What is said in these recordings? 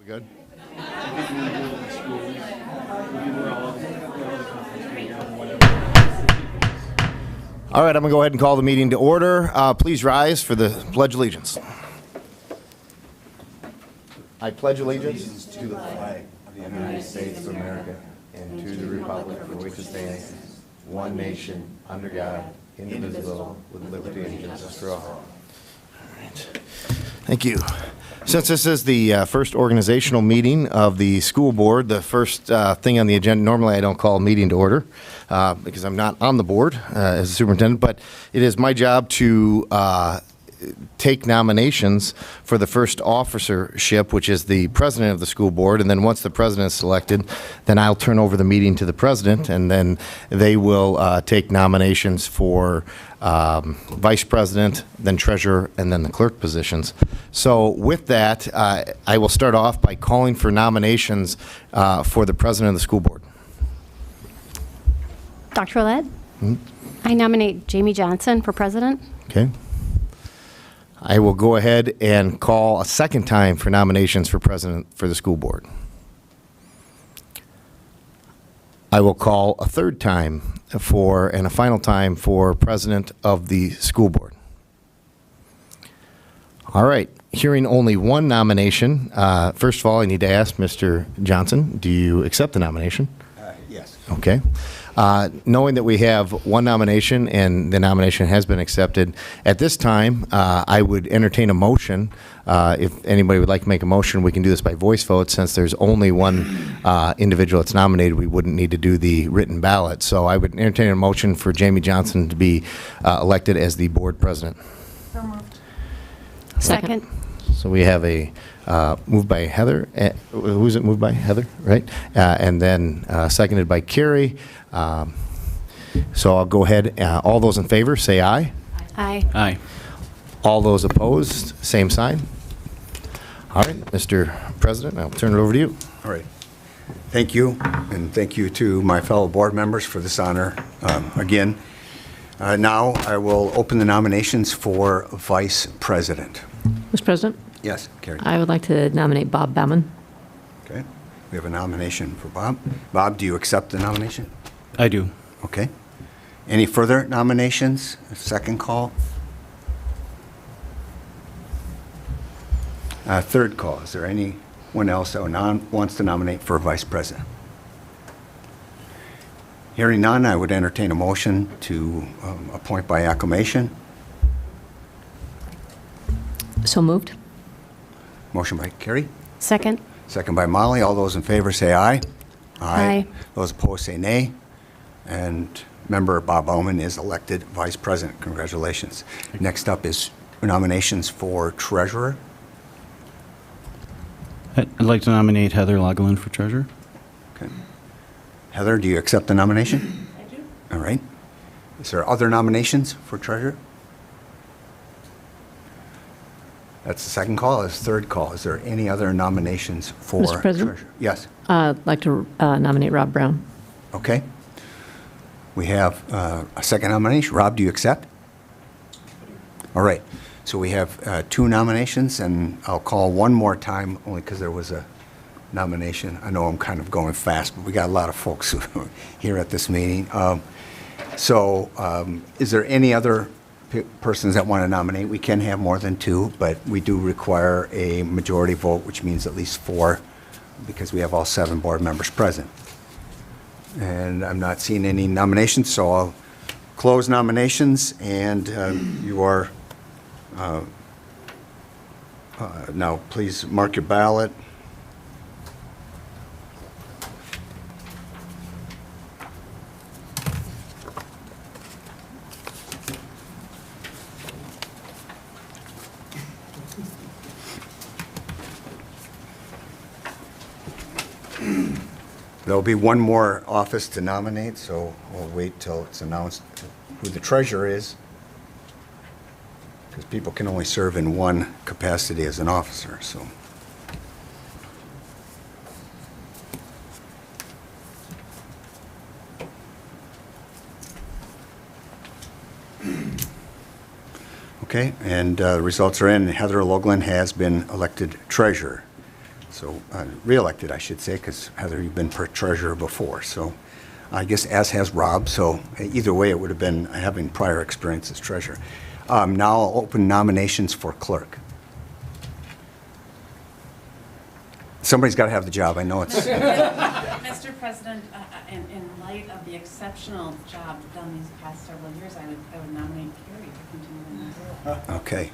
good? All right, I'm going to go ahead and call the meeting to order. Please rise for the Pledge of Allegiance. I pledge allegiance To the flag of the United States of America and to the republic for which it stands, one nation, under God, indivisible, with liberty and justice for all. Thank you. Since this is the first organizational meeting of the school board, the first thing on the agenda, normally I don't call a meeting to order because I'm not on the board as a superintendent, but it is my job to take nominations for the first officership, which is the president of the school board. And then once the president is selected, then I'll turn over the meeting to the president, and then they will take nominations for vice president, then treasurer, and then the clerk positions. So with that, I will start off by calling for nominations for the president of the school board. Dr. Willett? I nominate Jamie Johnson for president. Okay. I will go ahead and call a second time for nominations for president for the school board. I will call a third time and a final time for president of the school board. All right, hearing only one nomination. First of all, I need to ask Mr. Johnson, do you accept the nomination? Yes. Okay. Knowing that we have one nomination and the nomination has been accepted, at this time, I would entertain a motion. If anybody would like to make a motion, we can do this by voice vote. Since there's only one individual that's nominated, we wouldn't need to do the written ballot. So I would entertain a motion for Jamie Johnson to be elected as the board president. So moved. Second. So we have a moved by Heather. Who's it moved by? Heather, right? And then seconded by Carrie. So I'll go ahead. All those in favor, say aye. Aye. Aye. All those opposed, same sign. All right, Mr. President, I'll turn it over to you. All right. Thank you, and thank you to my fellow board members for this honor. Again, now I will open the nominations for vice president. Mr. President, Yes, Carrie. I would like to nominate Bob Bauman. Okay. We have a nomination for Bob. Bob, do you accept the nomination? I do. Okay. Any further nominations? A second call? Third call. Is there anyone else that wants to nominate for vice president? Hearing none, I would entertain a motion to appoint by acclamation. So moved. Motion by Carrie, Second. second by Molly. All those in favor say aye. Aye. Those opposed say nay. And member Bob Bauman is elected vice president. Congratulations. Next up is nominations for treasurer. I'd like to nominate Heather Laughlin for treasurer. Okay. Heather, do you accept the nomination? I do. All right. Is there other nominations for treasurer? That's the second call. Is third call. Is there any other nominations for Mr. President? treasurer? Yes. I'd like to nominate Rob Brown. Okay. We have a second nomination. Rob, do you accept? All right. So we have two nominations, and I'll call one more time only because there was a nomination. I know I'm kind of going fast, but we got a lot of folks here at this meeting. Is there any other persons that want to nominate? We can have more than two, but we do require a majority vote, which means at least 4, because we have all 7 board members present. And I'm not seeing any nominations, so I'll close nominations, and you are now please mark your ballot. There'll be one more office to nominate, so we'll wait till it's announced who the treasurer is, because people can only serve in one capacity as an officer, so. Okay, and the results are in. Heather Loughlin has been elected treasurer. So, re-elected, I should say, because Heather, you've been treasurer before, so I guess as has Rob, so either way, it would have been having prior experience as treasurer. Now I'll open nominations for clerk. Somebody's got to have the job, I know it's, Mr. President, in light of the exceptional job done these past several years, I would nominate Carrie to continue in that role. okay.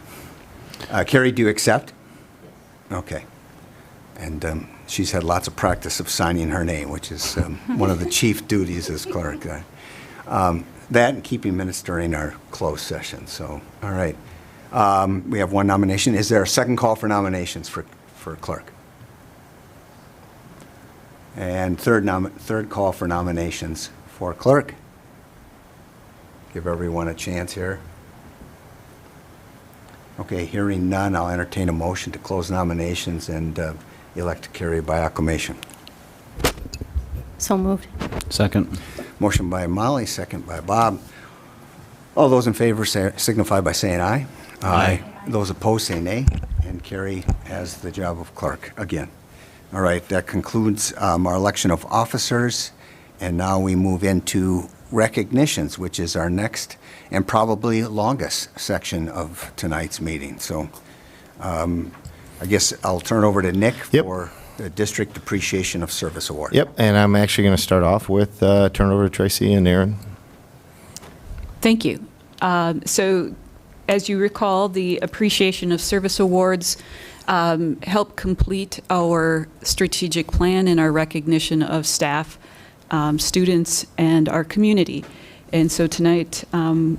Carrie, do you accept? Okay. And she's had lots of practice of signing her name, which is one of the chief duties as clerk. That and keeping minutes during our closed session, so, all right. We have one nomination. Is there a second call for nominations for clerk? And third call for nominations for clerk. Give everyone a chance here. Okay, hearing none, I'll entertain a motion to close nominations and elect Carrie by acclamation. So moved. Second. Motion by Molly, second by Bob. All those in favor signify by saying aye. Aye. Those opposed say nay, and Carrie has the job of clerk again. All right, that concludes our election of officers, and now we move into recognitions, which is our next and probably longest section of tonight's meeting. So I guess I'll turn over to Nick Yep. for the District Appreciation of Service Award. Yep, and I'm actually going to start off with turn over to Tracy and Aaron. Thank you. So, as you recall, the Appreciation of Service Awards help complete our strategic plan and our recognition of staff, students, and our community. And so tonight,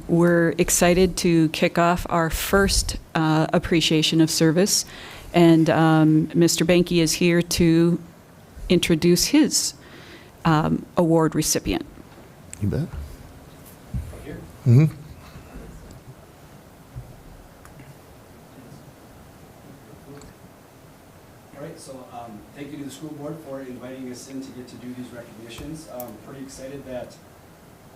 we're excited to kick off our first Appreciation of Service. And Mr. Banky is here to introduce his award recipient. You bet. All right, so thank you to the school board for inviting us in to get to do these recognitions. Pretty excited that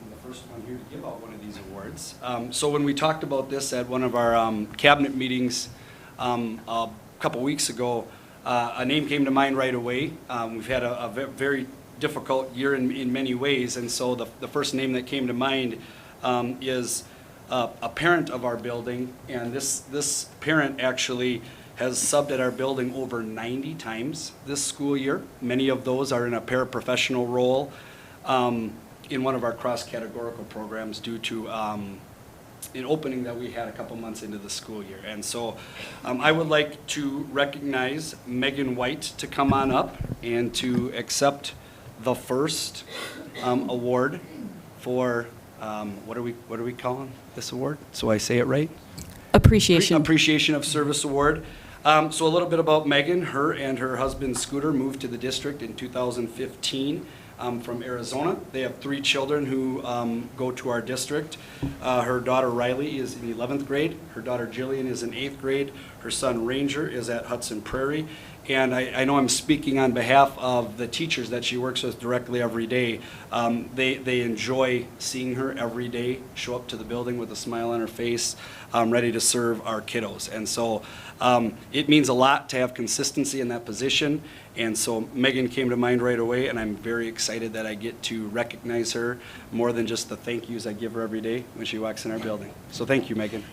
I'm the first one here to give out one of these awards. So when we talked about this at one of our cabinet meetings a couple weeks ago, a name came to mind right away. We've had a very difficult year in many ways, and so the first name that came to mind is a parent of our building, and this parent actually has subbed at our building over 90 times this school year. Many of those are in a paraprofessional role in one of our cross-categorical programs due to an opening that we had a couple months into the school year. And so I would like to recognize Megan White to come on up and to accept the first award for, what are we calling this award? So I say it right? Appreciation. Appreciation of Service Award. So a little bit about Megan. Her and her husband Scooter moved to the district in 2015 from Arizona. They have 3 children who go to our district. Her daughter Riley is in 11th grade. Her daughter Jillian is in 8th grade. Her son Ranger is at Hudson Prairie. And I know I'm speaking on behalf of the teachers that she works with directly every day. They enjoy seeing her every day show up to the building with a smile on her face, ready to serve our kiddos. And so it means a lot to have consistency in that position. And so Megan came to mind right away, and I'm very excited that I get to recognize her more than just the thank yous I give her every day when she walks in our building. So thank you, Megan.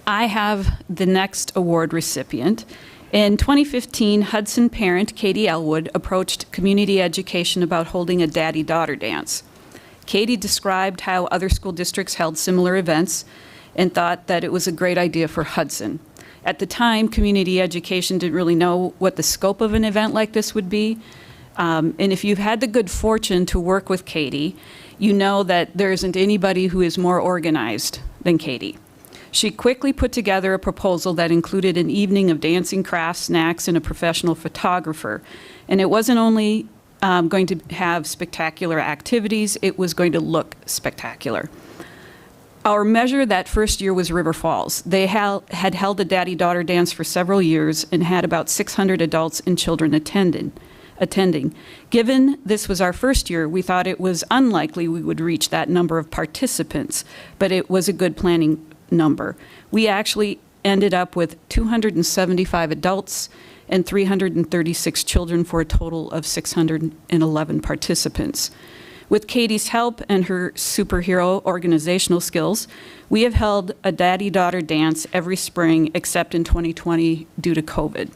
I have the next award recipient. In 2015, Hudson parent Katie Elwood approached community education about holding a daddy-daughter dance. Katie described how other school districts held similar events and thought that it was a great idea for Hudson. At the time, community education didn't really know what the scope of an event like this would be. And if you've had the good fortune to work with Katie, you know that there isn't anybody who is more organized than Katie. She quickly put together a proposal that included an evening of dancing, crafts, snacks, and a professional photographer. And it wasn't only going to have spectacular activities, it was going to look spectacular. Our measure that first year was River Falls. They had held a daddy-daughter dance for several years and had about 600 adults and children attend. attending. Given this was our first year, we thought it was unlikely we would reach that number of participants, but it was a good planning number. We actually ended up with 275 adults and 336 children for a total of 611 participants. With Katie's help and her superhero organizational skills, we have held a daddy-daughter dance every spring except in 2020 due to COVID.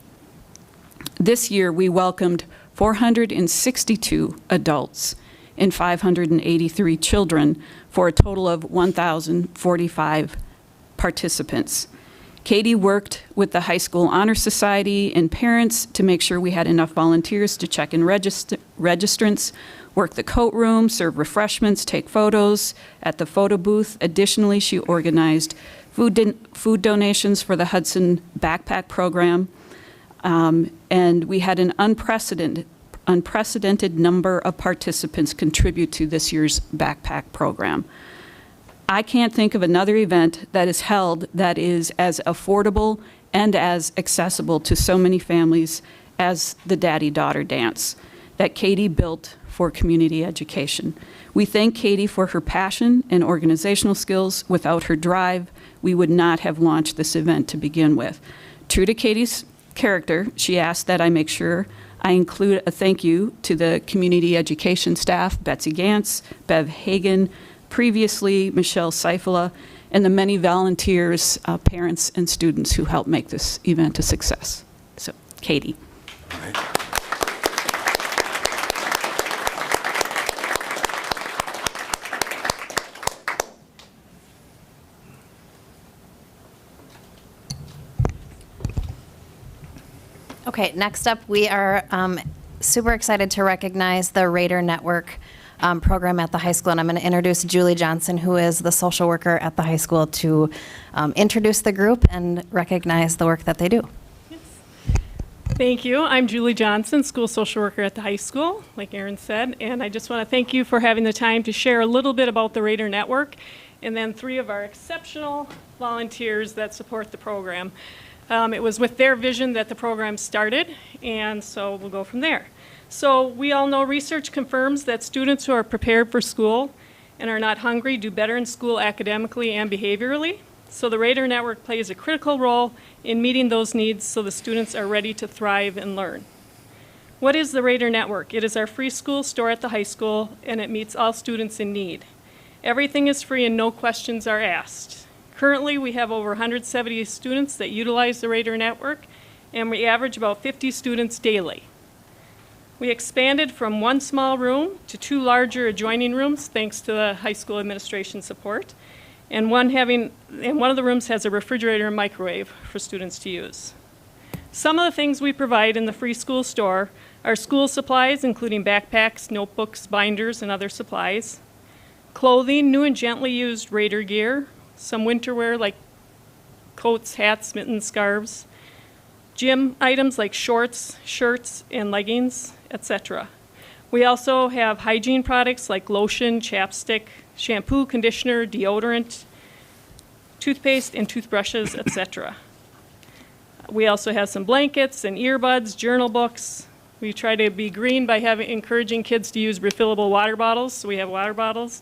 This year, we welcomed 462 adults and 583 children for a total of 1,045 participants. Katie worked with the high school honor society and parents to make sure we had enough volunteers to check in registrants, work the coat room, serve refreshments, take photos at the photo booth. Additionally, she organized food donations for the Hudson backpack program. And we had an unprecedented number of participants contribute to this year's backpack program. I can't think of another event that is held that is as affordable and as accessible to so many families as the Daddy-Daughter Dance that Katie built for community education. We thank Katie for her passion and organizational skills. Without her drive, we would not have launched this event to begin with. True to Katie's character, she asked that I make sure I include a thank you to the community education staff, Betsy Gantz, Bev Hagan, previously Michelle Seifela, and the many volunteers, parents, and students who helped make this event a success. So, Katie. Okay, next up, we are super excited to recognize the Raider Network program at the high school, and I'm going to introduce Julie Johnson, who is the social worker at the high school, to introduce the group and recognize the work that they do. Thank you. I'm Julie Johnson, school social worker at the high school, like Erin said, and I just want to thank you for having the time to share a little bit about the Raider Network and then 3 of our exceptional volunteers that support the program. It was with their vision that the program started, and so we'll go from there. So we all know research confirms that students who are prepared for school and are not hungry do better in school academically and behaviorally. So the Raider Network plays a critical role in meeting those needs so the students are ready to thrive and learn. What is the Raider Network? It is our free school store at the high school, and it meets all students in need. Everything is free and no questions are asked. Currently, we have over 170 students that utilize the Raider Network, and we average about 50 students daily. We expanded from 1 small room to 2 larger adjoining rooms, thanks to the high school administration support, and one of the rooms has a refrigerator and microwave for students to use. Some of the things we provide in the free school store are school supplies, including backpacks, notebooks, binders, and other supplies, clothing, new and gently used Raider gear, some winter wear like coats, hats, mittens, scarves, gym items like shorts, shirts, and leggings, etc. We also have hygiene products like lotion, chapstick, shampoo, conditioner, deodorant, toothpaste, and toothbrushes, etc. We also have some blankets and earbuds, journal books. We try to be green by encouraging kids to use refillable water bottles, so we have water bottles.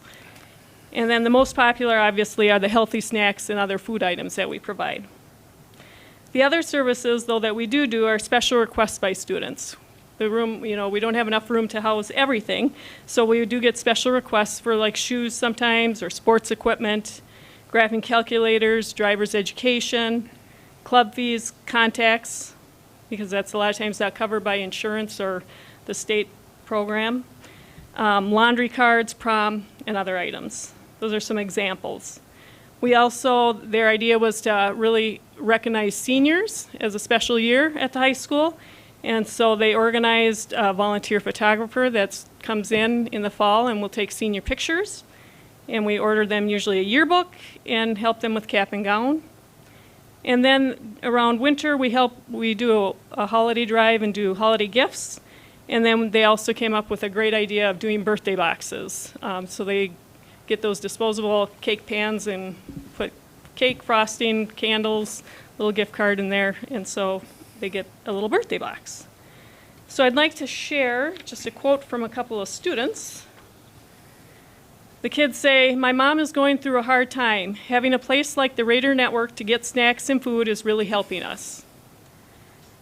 And then the most popular, obviously, are the healthy snacks and other food items that we provide. The other services, though, that we do are special requests by students. The room, we don't have enough room to house everything, so we do get special requests for like shoes sometimes, or sports equipment, graphing calculators, driver's education, club fees, contacts, because that's a lot of times not covered by insurance or the state program, laundry cards, prom, and other items. Those are some examples. We also, their idea was to really recognize seniors as a special year at the high school. And so they organized a volunteer photographer that comes in the fall and will take senior pictures. And we order them usually a yearbook and help them with cap and gown. And then around winter, we do a holiday drive and do holiday gifts. And then they also came up with a great idea of doing birthday boxes. So they get those disposable cake pans and put cake, frosting, candles, little gift card in there, and so they get a little birthday box. So I'd like to share just a quote from a couple of students. The kids say, "My mom is going through a hard time. Having a place like the Raider Network to get snacks and food is really helping us."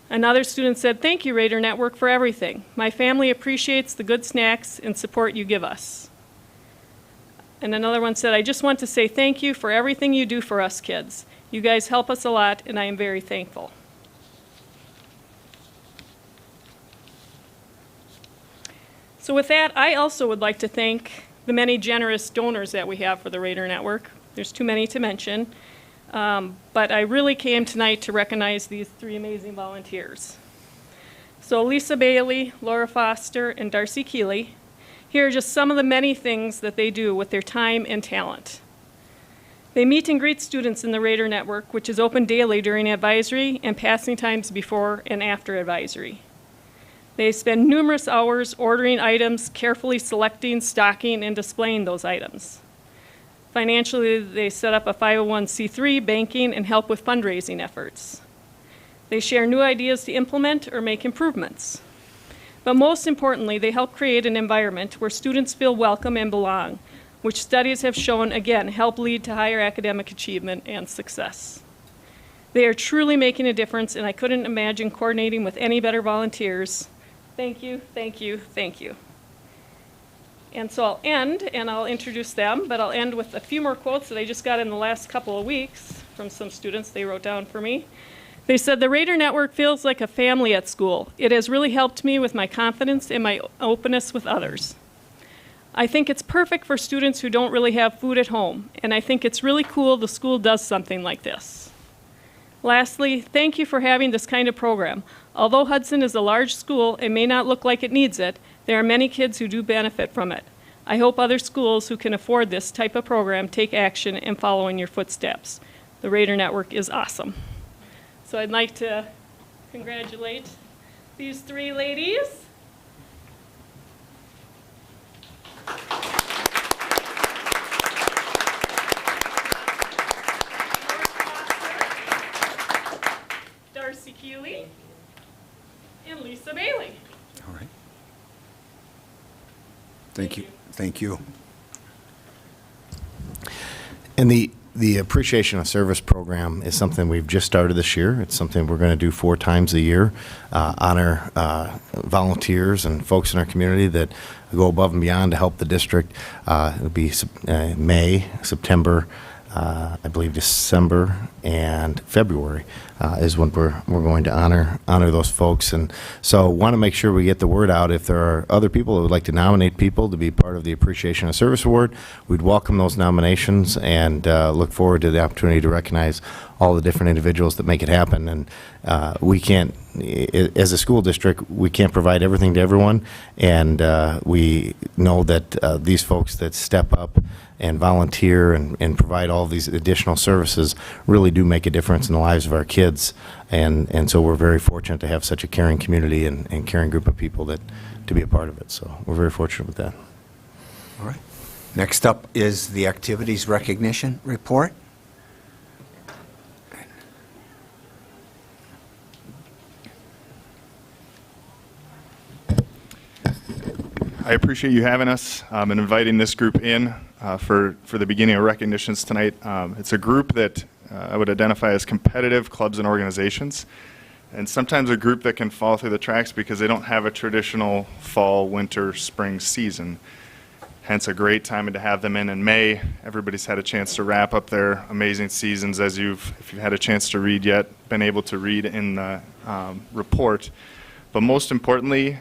Another student said, "Thank you, Raider Network, for everything. My family appreciates the good snacks and support you give us." And another one said, "I just want to say thank you for everything you do for us kids. You guys help us a lot, and I am very thankful." So with that, I also would like to thank the many generous donors that we have for the Raider Network. There's too many to mention, but I really came tonight to recognize these three amazing volunteers. So Lisa Bailey, Laura Foster, and Darcy Keeley. Here are just some of the many things that they do with their time and talent. They meet and greet students in the Raider Network, which is open daily during advisory and passing times before and after advisory. They spend numerous hours ordering items, carefully selecting, stocking, and displaying those items. Financially, they set up a 501c3, banking, and help with fundraising efforts. They share new ideas to implement or make improvements. But most importantly, they help create an environment where students feel welcome and belong, which studies have shown, again, help lead to higher academic achievement and success. They are truly making a difference, and I couldn't imagine coordinating with any better volunteers. Thank you, thank you, thank you. And so I'll end, and I'll introduce them, but I'll end with a few more quotes that I just got in the last couple of weeks from some students they wrote down for me. They said, "The Raider Network feels like a family at school. It has really helped me with my confidence and my openness with others. I think it's perfect for students who don't really have food at home, and I think it's really cool the school does something like this. Lastly, thank you for having this kind of program. Although Hudson is a large school and may not look like it needs it, there are many kids who do benefit from it. I hope other schools who can afford this type of program take action and follow in your footsteps. The Raider Network is awesome." So I'd like to congratulate these three ladies. Darcy Keeley, and Lisa Bailey. All right. Thank you. Thank you. And the Appreciation of Service program is something we've just started this year. It's something we're going to do 4 times a year, honor volunteers and folks in our community that go above and beyond to help the district. It'll be May, September, I believe December, and February is when we're going to honor those folks. And so want to make sure we get the word out. If there are other people who would like to nominate people to be part of the Appreciation of Service Award, we'd welcome those nominations and look forward to the opportunity to recognize all the different individuals that make it happen. And we can't, as a school district, we can't provide everything to everyone. And we know that these folks that step up and volunteer and provide all these additional services really do make a difference in the lives of our kids. And so we're very fortunate to have such a caring community and caring group of people that to be a part of it. So we're very fortunate with that. All right. Next up is the activities recognition report. I appreciate you having us and inviting this group in for the beginning of recognitions tonight. It's a group that I would identify as competitive clubs and organizations, and sometimes a group that can fall through the tracks because they don't have a traditional fall, winter, spring season. Hence a great time to have them in May. Everybody's had a chance to wrap up their amazing seasons, as if you've had a chance to read yet, been able to read in the report. But most importantly,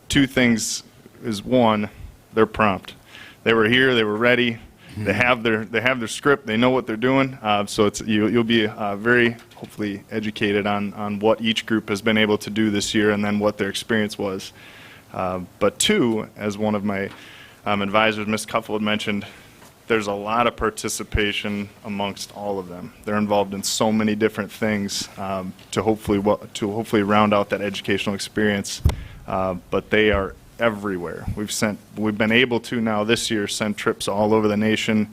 2 things is, one, they're prompt. They were here, they were ready, they have their script, they know what they're doing, so you'll be very hopefully educated on what each group has been able to do this year and then what their experience was. But 2, as one of my advisors, Ms. Cuffle, had mentioned, there's a lot of participation amongst all of them. They're involved in so many different things to hopefully round out that educational experience, but they are everywhere. We've been able to now this year send trips all over the nation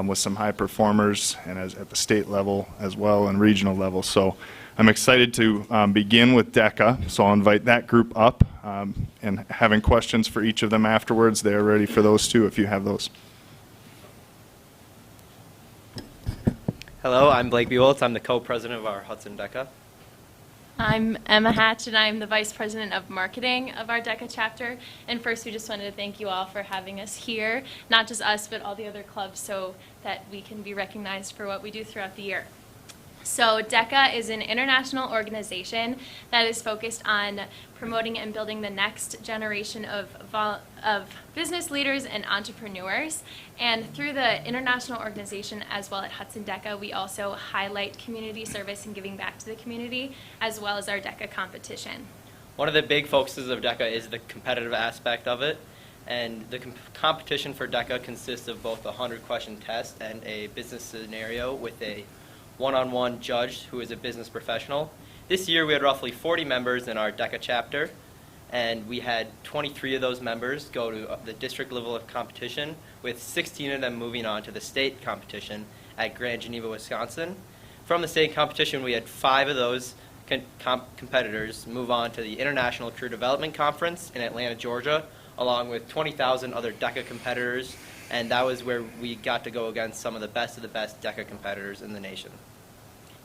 with some high performers and at the state level as well and regional level. So I'm excited to begin with DECA, so I'll invite that group up, and having questions for each of them afterwards. They're ready for those too, if you have those. Hello, I'm Blake Buoltz. I'm the co-president of our Hudson DECA. I'm Emma Hatch, and I'm the Vice President of Marketing of our DECA chapter. And first, we just wanted to thank you all for having us here, not just us, but all the other clubs, so that we can be recognized for what we do throughout the year. So DECA is an international organization that is focused on promoting and building the next generation of business leaders and entrepreneurs. And through the international organization, as well at Hudson DECA, we also highlight community service and giving back to the community, as well as our DECA competition. One of the big focuses of DECA is the competitive aspect of it. And the competition for DECA consists of both a 100-question test and a business scenario with a one-on-one judge who is a business professional. This year we had roughly 40 members in our DECA chapter, and we had 23 of those members go to the district level of competition, with 16 of them moving on to the state competition at Grand Geneva, Wisconsin. From the state competition, we had 5 of those competitors move on to the International Career Development Conference in Atlanta, Georgia, along with 20,000 other DECA competitors, and that was where we got to go against some of the best DECA competitors in the nation.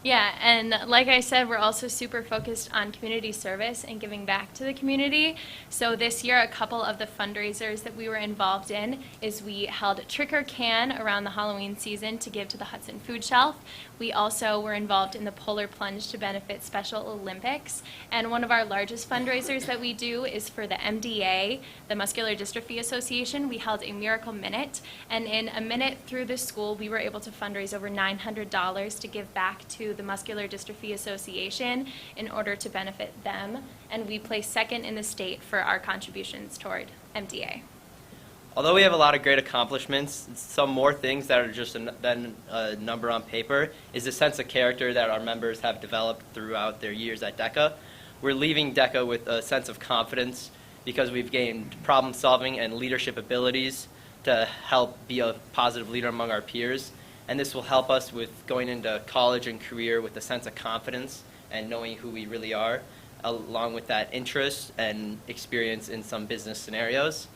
Yeah, and like I said, we're also super focused on community service and giving back to the community. So this year, a couple of the fundraisers that we were involved in is we held Trick or Can around the Halloween season to give to the Hudson Food Shelf. We also were involved in the Polar Plunge to benefit Special Olympics. And one of our largest fundraisers that we do is for the MDA, the Muscular Dystrophy Association. We held a Miracle Minute, and in a minute through the school, we were able to fundraise over $900 to give back to the Muscular Dystrophy Association in order to benefit them. And we placed second in the state for our contributions toward MDA. Although we have a lot of great accomplishments, some more things that are just than a number on paper is the sense of character that our members have developed throughout their years at DECA. We're leaving DECA with a sense of confidence because we've gained problem-solving and leadership abilities to help be a positive leader among our peers. And this will help us with going into college and career with a sense of confidence and knowing who we really are, along with that interest and experience in some business scenarios.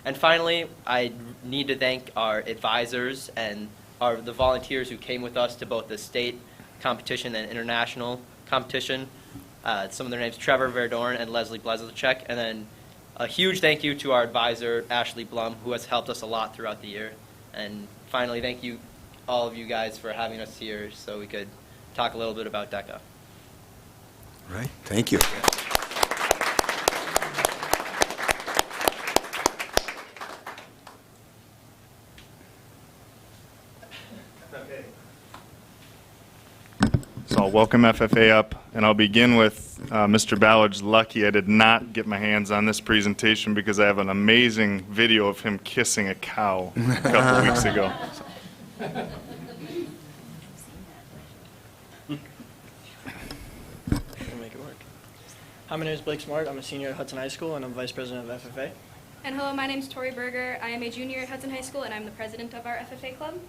And finally, I need to thank our advisors and the volunteers who came with us to both the state competition and international competition. Some of their names, Trevor Verdorn and Leslie Blazicek. And then a huge thank you to our advisor, Ashley Blum, who has helped us a lot throughout the year. And finally, thank you, all of you guys, for having us here so we could talk a little bit about DECA. Right, thank you. So I'll welcome FFA up, and I'll begin with Mr. Ballard's lucky I did not get my hands on this presentation because I have an amazing video of him kissing a cow a couple weeks ago. Make it work. Hi, my name is Blake Smart. I'm a senior at Hudson High School, and I'm vice president of FFA. And hello, my name is Tori Berger. I am a junior at Hudson High School, and I'm the president of our FFA club.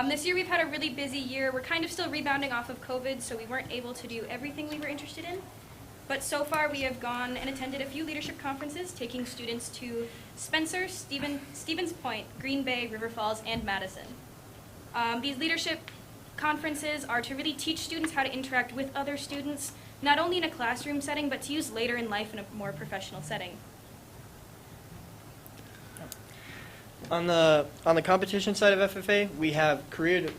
This year we've had a really busy year. We're kind of still rebounding off of COVID, so we weren't able to do everything we were interested in. But so far we have gone and attended a few leadership conferences, taking students to Spencer, Stevens Point, Green Bay, River Falls, and Madison. These leadership conferences are to really teach students how to interact with other students, not only in a classroom setting, but to use later in life in a more professional setting. On the competition side of FFA, we have career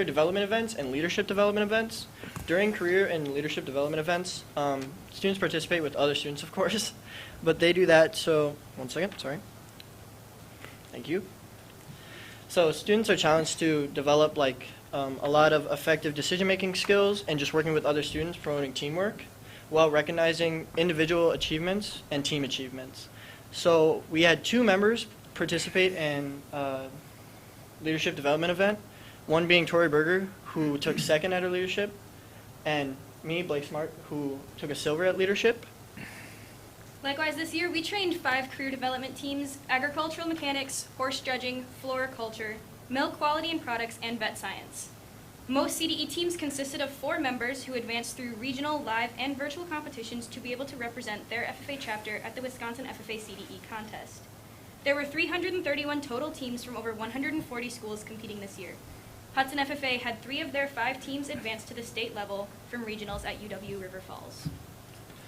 development events and leadership development events. During career and leadership development events, students participate with other students, of course, but they do that so, one second, sorry. Thank you. So students are challenged to develop a lot of effective decision-making skills and just working with other students, promoting teamwork, while recognizing individual achievements and team achievements. So we had 2 members participate in a leadership development event, one being Tori Berger, who took second at her leadership, and me, Blake Smart, who took a silver at leadership. Likewise, this year we trained 5 career development teams: agricultural mechanics, horse judging, floriculture, milk quality and products, and vet science. Most CDE teams consisted of 4 members who advanced through regional, live, and virtual competitions to be able to represent their FFA chapter at the Wisconsin FFA CDE contest. There were 331 total teams from over 140 schools competing this year. Hudson FFA had 3 of their 5 teams advance to the state level from regionals at UW River Falls.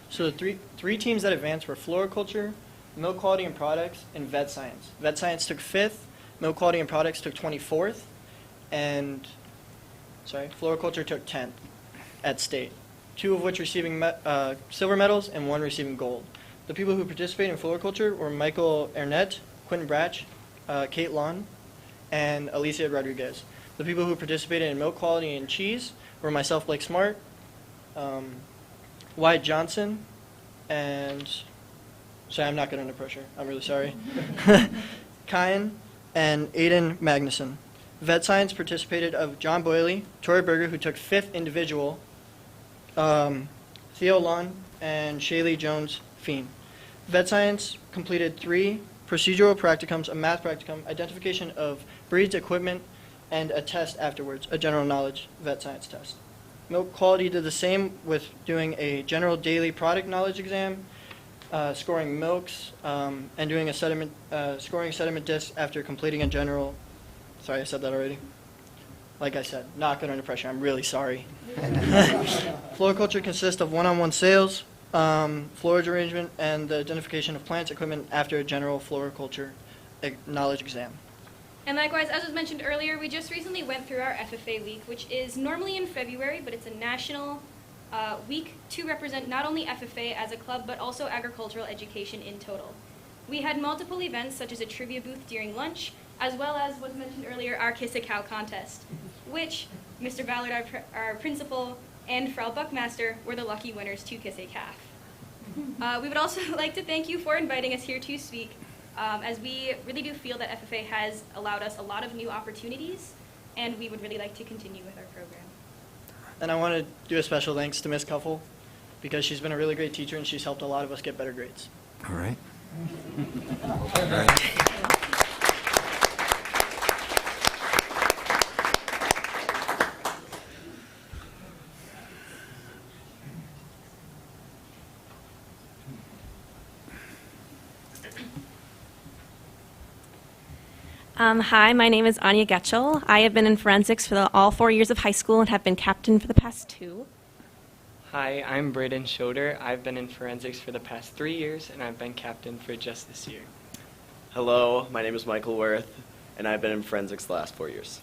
So the three teams that advanced were floriculture, milk quality and products, and vet science. Vet science took 5th, milk quality and products took 24th, and floriculture took 10th at state, 2 of which receiving silver medals and 1 receiving gold. The people who participated in floriculture were Michael Arnett, Quentin Bratch, Kate Lon, and Alicia Rodriguez. The people who participated in milk quality and cheese were myself, Blake Smart, Wyatt Johnson, and I'm not good under pressure. I'm really sorry. Kyan and Aiden Magnuson. Vet science participated of John Boyley, Tori Berger, who took 5th individual, Theo Lon, and Shaylee Jones Fiend. Vet science completed 3 procedural practicums, a math practicum, identification of breeds, equipment, and a test afterwards, a general knowledge vet science test. Milk quality did the same with doing a general daily product knowledge exam, scoring milks, and doing a sediment, scoring sediment disc after completing a general. Sorry, I said that already. Like I said, not good under pressure. I'm really sorry. Floriculture consists of one-on-one sales, forage arrangement, and the identification of plants, equipment after a general floriculture knowledge exam. And likewise, as was mentioned earlier, we just recently went through our FFA week, which is normally in February, but it's a national week to represent not only FFA as a club, but also agricultural education in total. We had multiple events, such as a trivia booth during lunch, as well as was mentioned earlier, our Kiss a Cow contest, which Mr. Ballard, our principal, and Frau Buckmaster were the lucky winners to Kiss a Calf. We would also like to thank you for inviting us here to speak, as we really do feel that FFA has allowed us a lot of new opportunities, and we would really like to continue with our program. And I want to do a special thanks to Ms. Kuffel, because she's been a really great teacher and she's helped a lot of us get better grades. All right. Hi, my name is Anya Getchell. I have been in forensics for all 4 years of high school and have been captain for the past 2. Hi, I'm Braden Schoder. I've been in forensics for the past 3 years, and I've been captain for just this year. Hello, my name is Michael Worth, and I've been in forensics the last 4 years.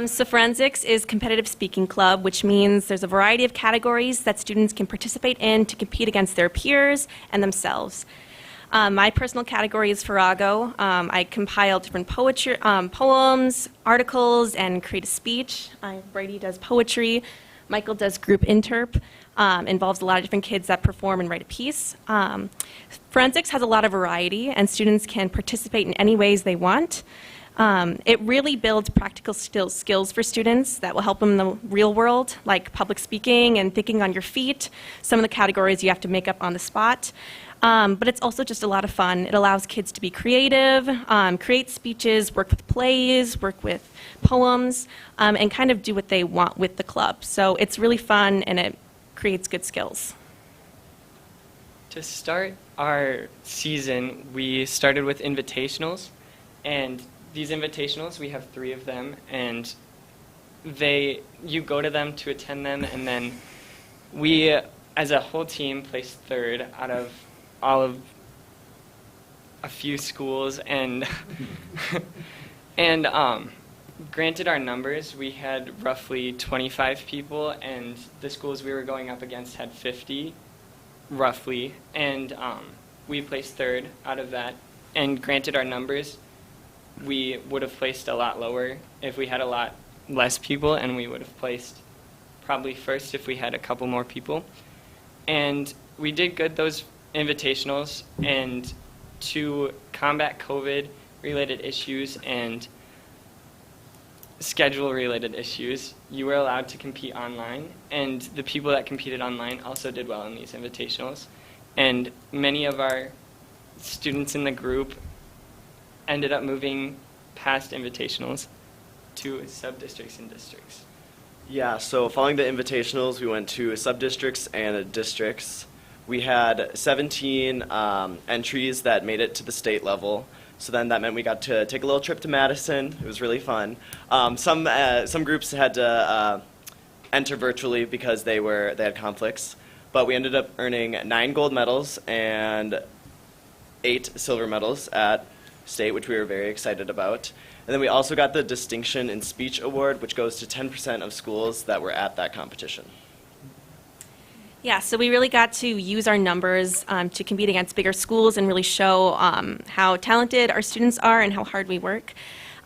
So forensics is competitive speaking club, which means there's a variety of categories that students can participate in to compete against their peers and themselves. My personal category is Farrago. I compile different poetry, poems, articles, and create a speech. Brady does poetry. Michael does group interp. Involves a lot of different kids that perform and write a piece. Forensics has a lot of variety, and students can participate in any ways they want. It really builds practical skills for students that will help them in the real world, like public speaking and thinking on your feet, some of the categories you have to make up on the spot. But it's also just a lot of fun. It allows kids to be creative, create speeches, work with plays, work with poems, and kind of do what they want with the club. So it's really fun, and it creates good skills. To start our season, we started with invitationals, and these invitationals, we have 3 of them, and you go to them to attend them, and then we, as a whole team, placed 3rd out of all of a few schools, and granted our numbers, we had roughly 25 people, and the schools we were going up against had 50, roughly, and we placed 3rd out of that. And granted our numbers, we would have placed a lot lower if we had a lot less people, and we would have placed probably 1st if we had a couple more people. And we did good those invitationals, and to combat COVID-related issues and schedule-related issues, you were allowed to compete online, and the people that competed online also did well in these invitationals. And many of our students in the group ended up moving past invitationals to sub-districts and districts. Yeah, so following the invitationals, we went to sub-districts and districts. We had 17 entries that made it to the state level. So then that meant we got to take a little trip to Madison. It was really fun. Some groups had to enter virtually because they had conflicts. But we ended up earning 9 gold medals and 8 silver medals at state, which we were very excited about. And then we also got the Distinction in Speech Award, which goes to 10% of schools that were at that competition. Yeah, so we really got to use our numbers to compete against bigger schools and really show how talented our students are and how hard we work.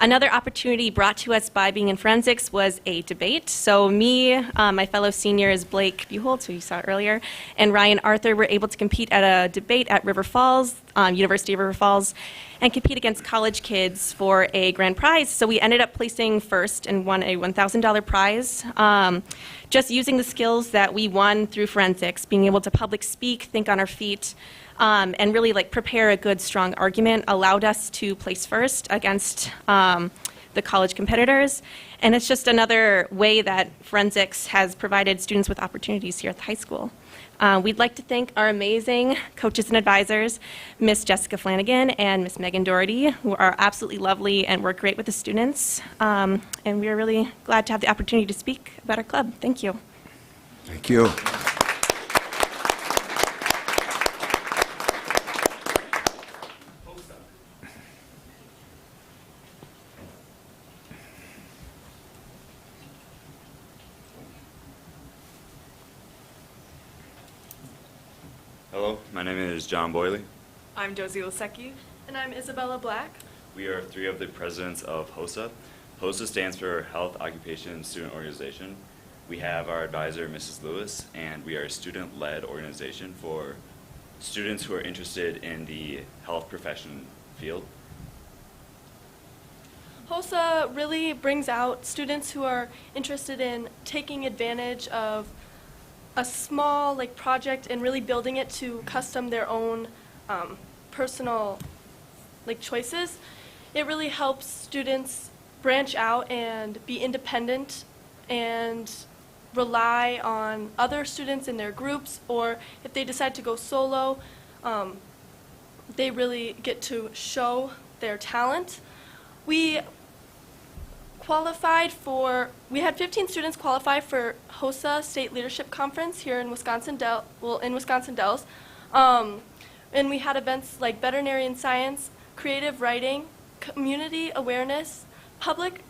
Another opportunity brought to us by being in forensics was a debate. So me, my fellow seniors Blake Buchholz, who you saw earlier, and Ryan Arthur were able to compete at a debate at River Falls, University of River Falls, and compete against college kids for a grand prize. So we ended up placing first and won a $1,000 prize. Just using the skills that we won through forensics, being able to public speak, think on our feet, and really prepare a good, strong argument allowed us to place first against the college competitors. And it's just another way that forensics has provided students with opportunities here at the high school. We'd like to thank our amazing coaches and advisors, Miss Jessica Flanagan and Miss Megan Doherty, who are absolutely lovely and work great with the students. And we are really glad to have the opportunity to speak about our club. Thank you. Thank you. Hello, my name is John Boyley. I'm Josie Lasecki. And I'm Isabella Black. We are 3 of the presidents of HOSA. HOSA stands for Health, Occupation, and Student Organization. We have our advisor, Mrs. Lewis, and we are a student-led organization for students who are interested in the health profession field. HOSA really brings out students who are interested in taking advantage of a small project and really building it to custom their own personal choices. It really helps students branch out and be independent and rely on other students in their groups, or if they decide to go solo, they really get to show their talent. We had 15 students qualify for HOSA State Leadership Conference here in Wisconsin Dells. And we had events like veterinarian science, creative writing, community awareness, public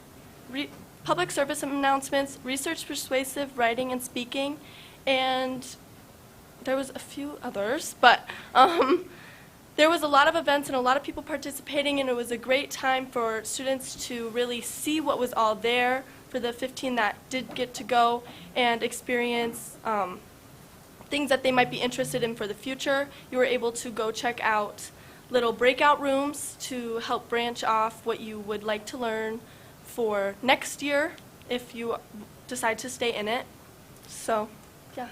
service announcements, research persuasive writing and speaking, and there was a few others, but there was a lot of events and a lot of people participating, and it was a great time for students to really see what was all there for the 15 that did get to go and experience things that they might be interested in for the future. You were able to go check out little breakout rooms to help branch off what you would like to learn for next year if you decide to stay in it. So, yeah.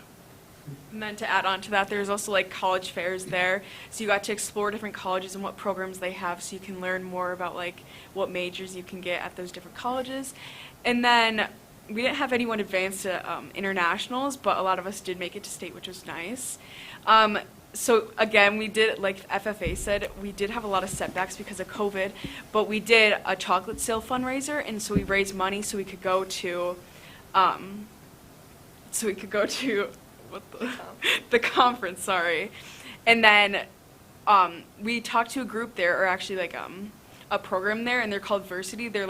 And then to add on to that, there's also college fairs there. So you got to explore different colleges and what programs they have, so you can learn more about what majors you can get at those different colleges. And then we didn't have anyone advance to internationals, but a lot of us did make it to state, which was nice. So again, we did, like FFA said, we did have a lot of setbacks because of COVID, but we did a chocolate sale fundraiser, and so we raised money so we could go to, the conference, sorry. And then we talked to a group there, or actually a program there, and they're called Versity. They're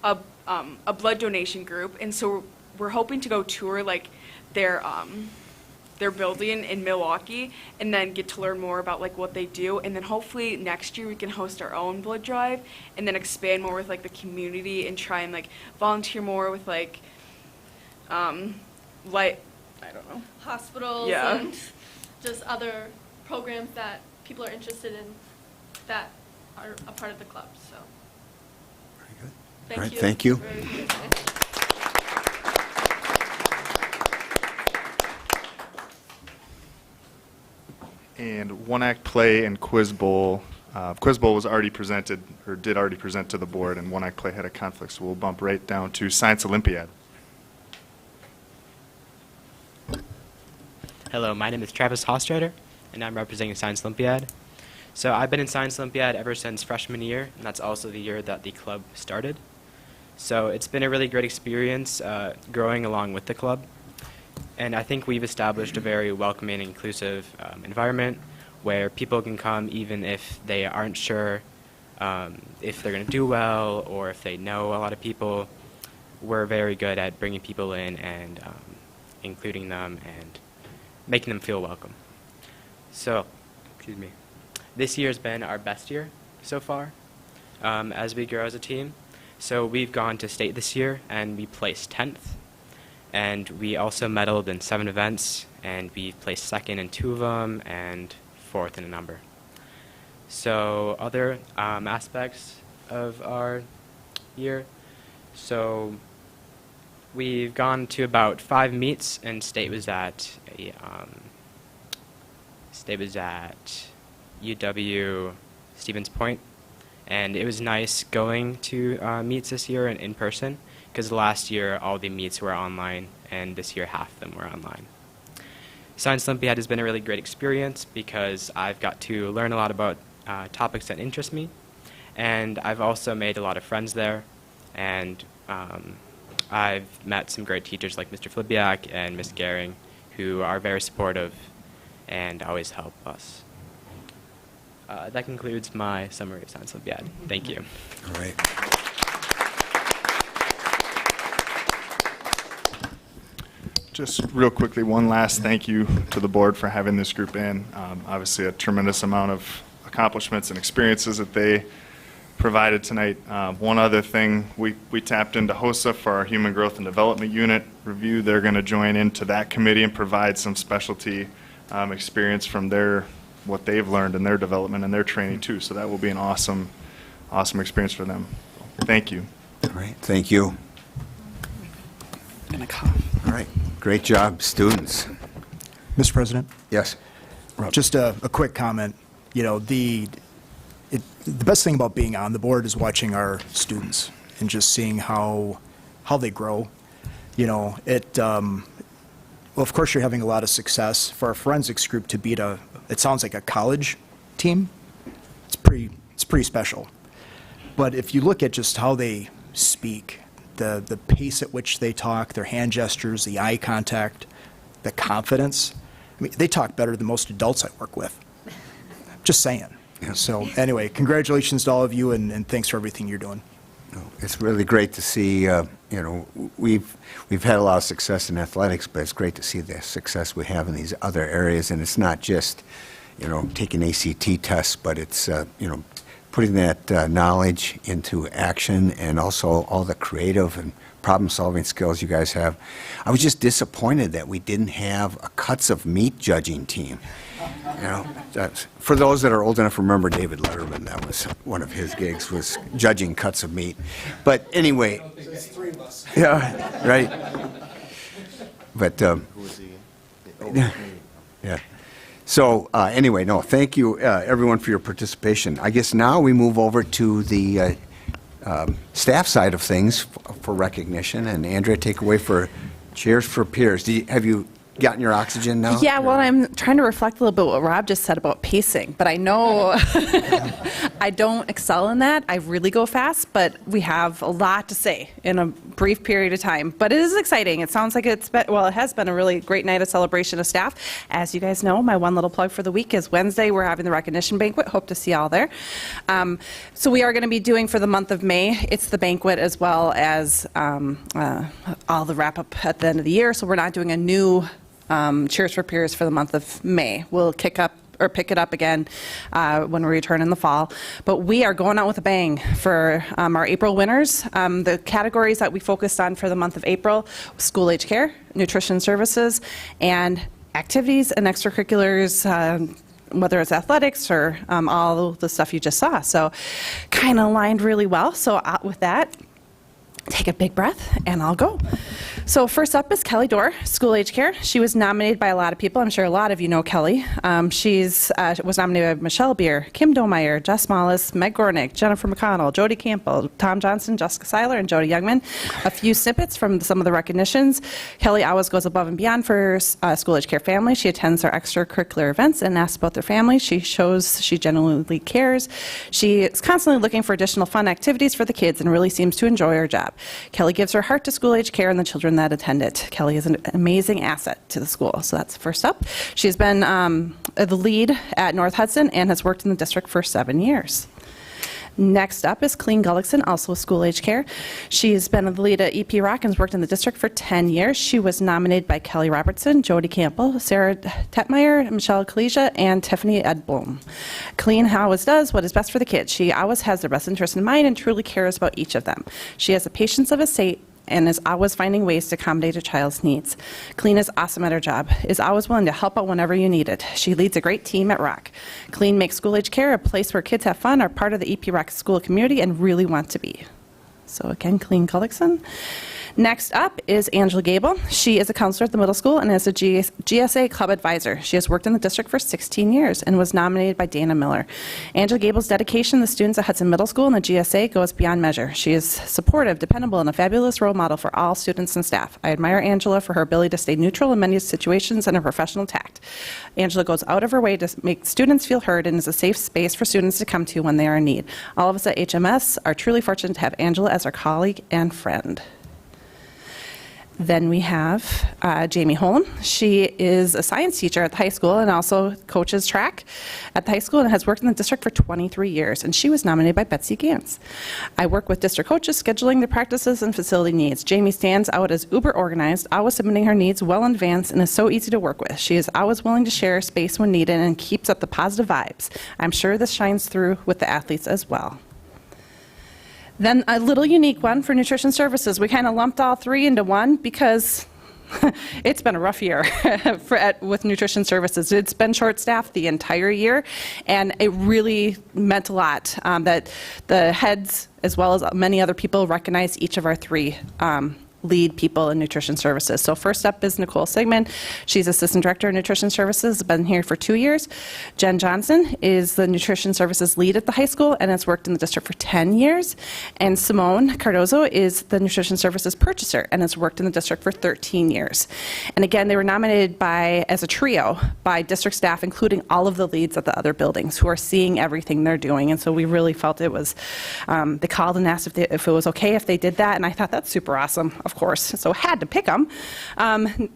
a blood donation group, and so we're hoping to go tour their building in Milwaukee, and then get to learn more about what they do, and then hopefully next year we can host our own blood drive, and then expand more with the community and try and volunteer more with I don't know, hospitals and just other programs that people are interested in that are a part of the club. So very good. Thank All right, you. thank you. And one-act play and quiz bowl. Quiz bowl was already presented, or did already present to the board, and one-act play had a conflict, so we'll bump right down to Science Olympiad. Hello, my name is Travis Hostrader, and I'm representing Science Olympiad. So I've been in Science Olympiad ever since freshman year, and that's also the year that the club started. So it's been a really great experience growing along with the club. And I think we've established a very welcoming and inclusive environment where people can come even if they aren't sure if they're going to do well or if they know a lot of people. We're very good at bringing people in and including them and making them feel welcome. So, excuse me. This year's been our best year so far as we grow as a team. So we've gone to state this year and we placed 10th. And we also medaled in 7 events and we placed 2nd in 2 of them and 4th in a number. So other aspects of our year. So we've gone to about 5 meets, and state was at UW Stevens Point, and it was nice going to meets this year in person because last year all the meets were online, and this year half of them were online. Science Olympiad has been a really great experience because I've got to learn a lot about topics that interest me, and I've also made a lot of friends there, and I've met some great teachers like Mr. Flibiak and Ms. Gehring who are very supportive and always help us. That concludes my summary of Science Olympiad. Thank you. All right. Just real quickly, one last thank you to the board for having this group in. Obviously, a tremendous amount of accomplishments and experiences that they provided tonight. One other thing, we tapped into HOSA for our Human Growth and Development Unit review. They're going to join into that committee and provide some specialty experience from what they've learned in their development and their training too. So that will be an awesome experience for them. Thank you. All right, thank you. All right, great job, students. Mr. President? Yes. Just a quick comment. You know, the best thing about being on the board is watching our students and just seeing how they grow. You know, well, of course, you're having a lot of success. For our forensics group to beat it sounds like a college team, it's pretty special. But if you look at just how they speak, the pace at which they talk, their hand gestures, the eye contact, the confidence, I mean, they talk better than most adults I work with. Just saying. Yeah. So anyway, congratulations to all of you, and thanks for everything you're doing. It's really great to see, you know, we've had a lot of success in athletics, but it's great to see the success we have in these other areas. And it's not just, you know, taking ACT tests, but it's, you know, putting that knowledge into action and also all the creative and problem-solving skills you guys have. I was just disappointed that we didn't have a cuts of meat judging team. You know, for those that are old enough to remember David Letterman, that was one of his gigs, was judging cuts of meat. But anyway, There's 3 of us. yeah, right. But yeah. So anyway, no, thank you everyone for your participation. I guess now we move over to the staff side of things for recognition. And Andrea, take away for Cheers for Peers. Have you gotten your oxygen now? Yeah, well, I'm trying to reflect a little bit what Rob just said about pacing, but I know I don't excel in that. I really go fast, but we have a lot to say in a brief period of time. But it is exciting. It sounds like it has been a really great night of celebration of staff. As you guys know, my one little plug for the week is Wednesday. We're having the recognition banquet. Hope to see you all there. So we are going to be doing for the month of May, it's the banquet as well as all the wrap up at the end of the year. So we're not doing a new Cheers for Peers for the month of May. We'll pick it up again when we return in the fall. But we are going out with a bang for our April winners. The categories that we focused on for the month of April: school-age care, nutrition services, and activities and extracurriculars, whether it's athletics or all the stuff you just saw. So kind of aligned really well. So with that, take a big breath, and I'll go. So first up is Kelly Dorr, School Age Care. She was nominated by a lot of people. I'm sure a lot of you know Kelly. She's was nominated by Michelle Beer, Kim Domeyer, Jess Mollis, Meg Gornick, Jennifer McConnell, Jody Campbell, Tom Johnson, Jessica Seiler, and Jody Youngman. A few snippets from some of the recognitions. Kelly always goes above and beyond for School Age Care family. She attends their extracurricular events and asks about their family. She shows she genuinely cares. She is constantly looking for additional fun activities for the kids and really seems to enjoy her job. Kelly gives her heart to School Age Care and the children that attend it. Kelly is an amazing asset to the school. So that's first up. She's been the lead at North Hudson and has worked in the district for 7 years. Next up is Colleen Gullickson, also School Age Care. She's been the lead at EP Rock and has worked in the district for 10 years. She was nominated by Kelly Robertson, Jody Campbell, Sarah Tetmeyer, Michelle Kalesia, and Tiffany Edblom. Colleen always does what is best for the kids. She always has their best interest in mind and truly cares about each of them. She has the patience of a saint and is always finding ways to accommodate a child's needs. Colleen is awesome at her job, is always willing to help out whenever you need it. She leads a great team at Rock. Colleen makes School Age Care a place where kids have fun, are part of the EP Rock school community, and really want to be. So again, Colleen Gullickson. Next up is Angela Gable. She is a counselor at the middle school and is a GSA club advisor. She has worked in the district for 16 years and was nominated by Dana Miller. Angela Gable's dedication to the students at Hudson Middle School and the GSA goes beyond measure. She is supportive, dependable, and a fabulous role model for all students and staff. I admire Angela for her ability to stay neutral in many situations and her professional tact. Angela goes out of her way to make students feel heard and is a safe space for students to come to when they are in need. All of us at HMS are truly fortunate to have Angela as our colleague and friend. Then we have Jamie Holm. She is a science teacher at the high school and also coaches track at the high school and has worked in the district for 23 years, and she was nominated by Betsy Gantz. I work with district coaches scheduling the practices and facility needs. Jamie stands out as uber organized, always submitting her needs well in advance, and is so easy to work with. She is always willing to share space when needed and keeps up the positive vibes. I'm sure this shines through with the athletes as well. Then a little unique one for nutrition services. We kind of lumped all three into one because it's been a rough year with nutrition services. It's been short-staffed the entire year, and it really meant a lot that the heads, as well as many other people, recognize each of our three lead people in nutrition services. So first up is Nicole Sigmund. She's Assistant Director of Nutrition Services, been here for 2 years. Jen Johnson is the Nutrition Services lead at the high school and has worked in the district for 10 years. And Simone Cardozo is the Nutrition Services purchaser and has worked in the district for 13 years. And again, they were nominated as a trio by district staff, including all of the leads at the other buildings who are seeing everything they're doing. And so we really felt it was, they called and asked if it was okay if they did that. And I thought that's super awesome, of course, so had to pick them.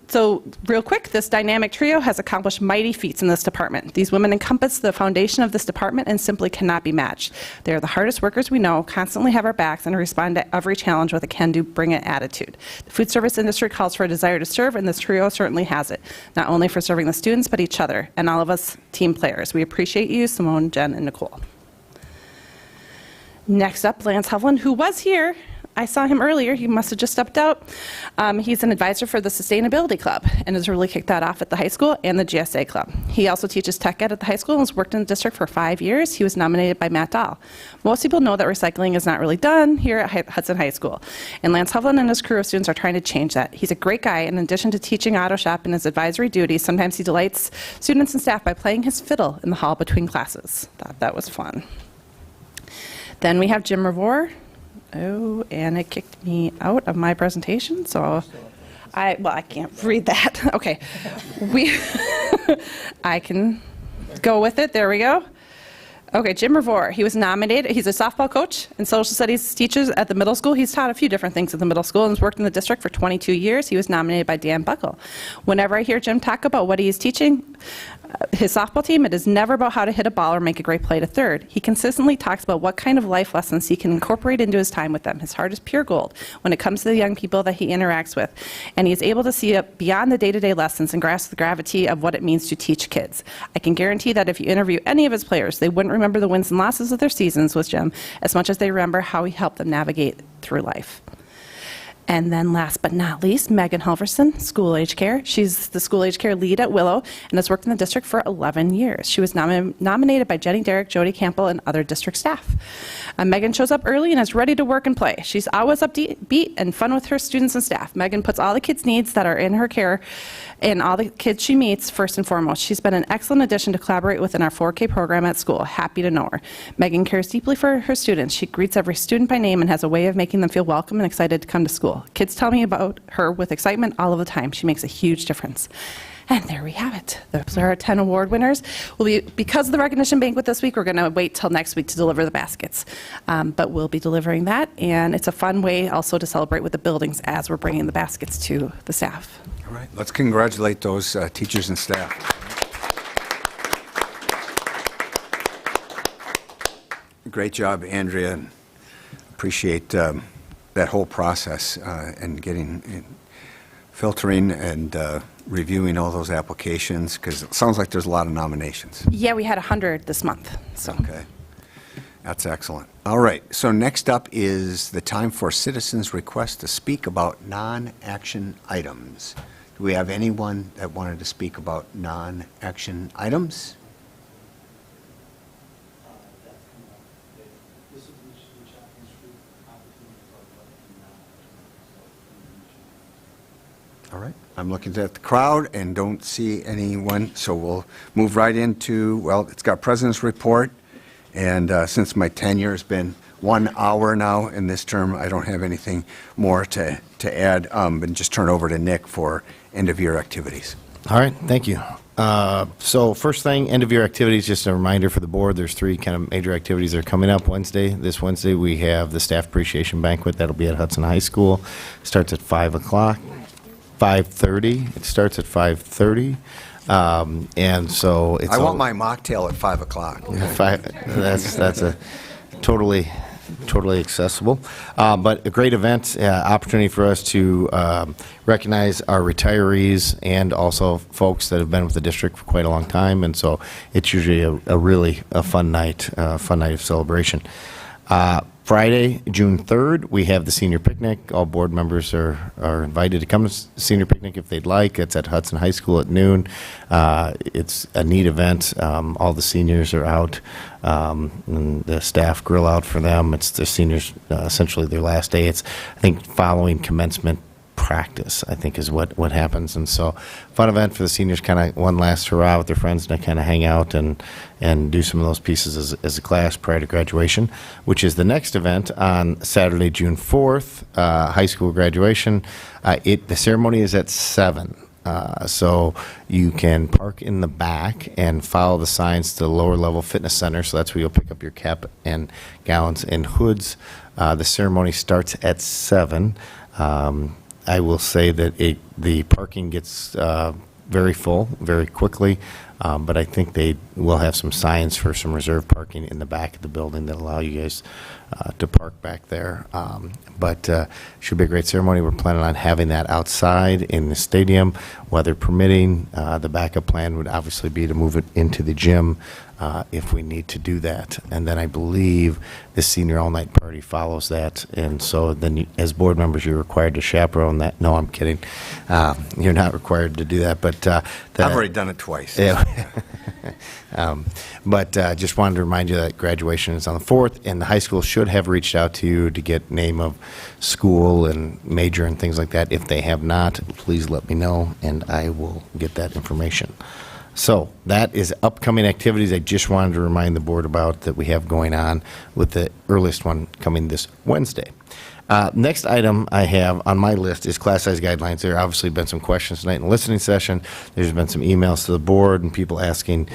So real quick, this dynamic trio has accomplished mighty feats in this department. These women encompass the foundation of this department and simply cannot be matched. They are the hardest workers we know, constantly have our backs, and respond to every challenge with a can-do, bring-it attitude. The food service industry calls for a desire to serve, and this trio certainly has it, not only for serving the students, but each other, and all of us team players. We appreciate you, Simone, Jen, and Nicole. Next up, Lance Hovland, who was here. I saw him earlier. He must have just stepped out. He's an advisor for the Sustainability Club and has really kicked that off at the high school and the GSA Club. He also teaches tech ed at the high school and has worked in the district for 5 years. He was nominated by Matt Dahl. Most people know that recycling is not really done here at Hudson High School, and Lance Hovland and his crew of students are trying to change that. He's a great guy, and in addition to teaching auto shop and his advisory duties, sometimes he delights students and staff by playing his fiddle in the hall between classes. Thought that was fun. Then we have Jim Revore. Oh, and it kicked me out of my presentation, so I can't read that. Okay, I can go with it. There we go. Okay, Jim Revore, he was nominated. He's a softball coach and social studies teacher at the middle school. He's taught a few different things at the middle school and has worked in the district for 22 years. He was nominated by Dan Buckle. Whenever I hear Jim talk about what he is teaching his softball team, it is never about how to hit a ball or make a great play to third. He consistently talks about what kind of life lessons he can incorporate into his time with them. His heart is pure gold when it comes to the young people that he interacts with, and he is able to see beyond the day-to-day lessons and grasp the gravity of what it means to teach kids. I can guarantee that if you interview any of his players, they wouldn't remember the wins and losses of their seasons with Jim as much as they remember how he helped them navigate through life. And then last but not least, Megan Halverson, School Age Care. She's the School Age Care lead at Willow and has worked in the district for 11 years. She was nominated by Jenny Derrick, Jody Campbell, and other district staff. Megan shows up early and is ready to work and play. She's always upbeat and fun with her students and staff. Megan puts all the kids' needs that are in her care and all the kids she meets first and foremost. She's been an excellent addition to collaborate within our 4K program at school. Happy to know her. Megan cares deeply for her students. She greets every student by name and has a way of making them feel welcome and excited to come to school. Kids tell me about her with excitement all of the time. She makes a huge difference. And there we have it. Those are our 10 award winners. Because of the recognition banquet this week, we're going to wait till next week to deliver the baskets. But we'll be delivering that, and it's a fun way also to celebrate with the buildings as we're bringing the baskets to the staff. All right, let's congratulate those teachers and staff. Great job, Andrea. And appreciate that whole process and filtering and reviewing all those applications, because it sounds like there's a lot of nominations. Yeah, we had 100 this month. So. Okay. That's excellent. All right, so next up is the time for citizens' requests to speak about non-action items. Do we have anyone that wanted to speak about non-action items? All right, I'm looking at the crowd and don't see anyone, so we'll move right into, well, it's got President's Report, and since my tenure has been 1 hour now in this term, I don't have anything more to add, but just turn over to Nick for end-of-year activities. All right, thank you. So first thing, end-of-year activities, just a reminder for the board, there's 3 kind of major activities that are coming up Wednesday. This Wednesday, we have the Staff Appreciation Banquet. That'll be at Hudson High School. Starts at 5 o'clock. 5:30. It starts at 5:30. And so it's I want my mocktail at 5 o'clock. That's a totally accessible. But a great event, opportunity for us to recognize our retirees and also folks that have been with the district for quite a long time. And so it's usually a really fun night of celebration. Friday, June 3rd, we have the senior picnic. All board members are invited to come to senior picnic if they'd like. It's at Hudson High School at noon. It's a neat event. All the seniors are out, and the staff grill out for them. It's the seniors, essentially their last day. It's, I think, following commencement practice, I think, is what happens. And so fun event for the seniors, kind of one last hurrah with their friends to kind of hang out and do some of those pieces as a class prior to graduation, which is the next event on Saturday, June 4th, high school graduation. The ceremony is at 7. So you can park in the back and follow the signs to the lower level fitness center. So that's where you'll pick up your cap and gowns and hoods. The ceremony starts at 7. I will say that the parking gets very full very quickly, but I think they will have some signs for some reserve parking in the back of the building that allow you guys to park back there. But should be a great ceremony. We're planning on having that outside in the stadium, weather permitting. The backup plan would obviously be to move it into the gym if we need to do that. And then I believe the senior all-night party follows that. And so then as board members, you're required to chaperone that. No, I'm kidding. You're not required to do that. But I've already done it twice. Yeah. But just wanted to remind you that graduation is on the 4th, and the high school should have reached out to you to get name of school and major and things like that. If they have not, please let me know, and I will get that information. So that is upcoming activities I just wanted to remind the board about that we have going on, with the earliest one coming this Wednesday. Next item I have on my list is class size guidelines. There have obviously been some questions tonight in the listening session. There's been some emails to the board and people asking,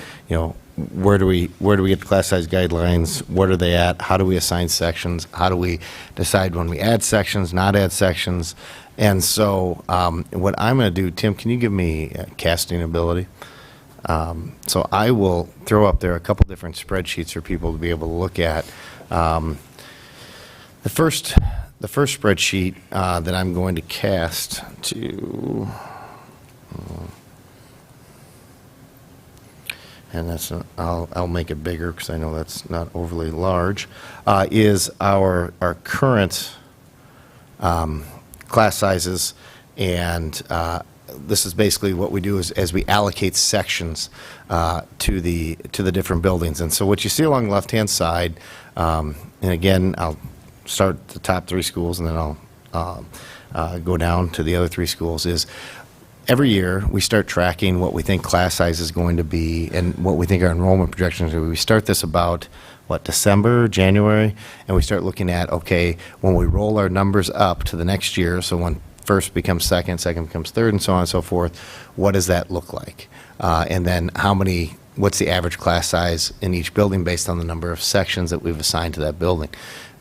where do we get the class size guidelines? What are they at? How do we assign sections? How do we decide when we add sections, not add sections? And so what I'm going to do, Tim, can you give me casting ability? So I will throw up there a couple different spreadsheets for people to be able to look at. The first spreadsheet that I'm going to cast to, and that's I'll make it bigger because I know that's not overly large, is our current class sizes, and this is basically what we do is as we allocate sections to the different buildings. And so what you see along the left-hand side, and again, I'll start at the top 3 schools and then I'll go down to the other 3 schools, is every year we start tracking what we think class size is going to be and what we think our enrollment projections are. We start this about, December, January, and we start looking at, okay, when we roll our numbers up to the next year, so when first becomes second, second becomes third, and so on and so forth, what does that look like? And then what's the average class size in each building based on the number of sections that we've assigned to that building?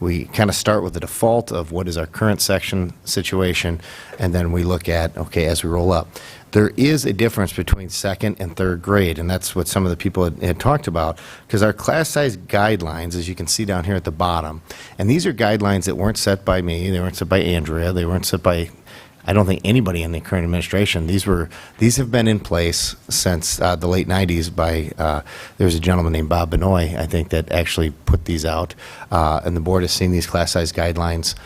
We kind of start with the default of what is our current section situation, and then we look at, okay, as we roll up. There is a difference between second and third grade, and that's what some of the people had talked about, because our class size guidelines, as you can see down here at the bottom, and these are guidelines that weren't set by me, they weren't set by Andrea, they weren't set by, I don't think, anybody in the current administration. These have been in place since the late 90s by, there's a gentleman named Bob Benoit, I think, that actually put these out, and the board has seen these class size guidelines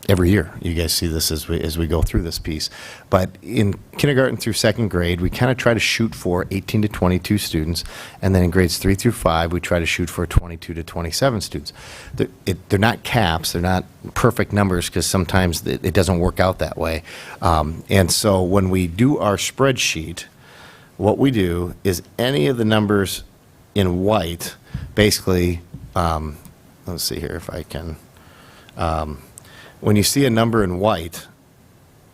every year. You guys see this as we go through this piece. But in kindergarten through second grade, we kind of try to shoot for 18 to 22 students, and then in grades 3 through 5, we try to shoot for 22 to 27 students. They're not caps, they're not perfect numbers, because sometimes it doesn't work out that way. And so when we do our spreadsheet, what we do is any of the numbers in white, basically, let's see here if I can, when you see a number in white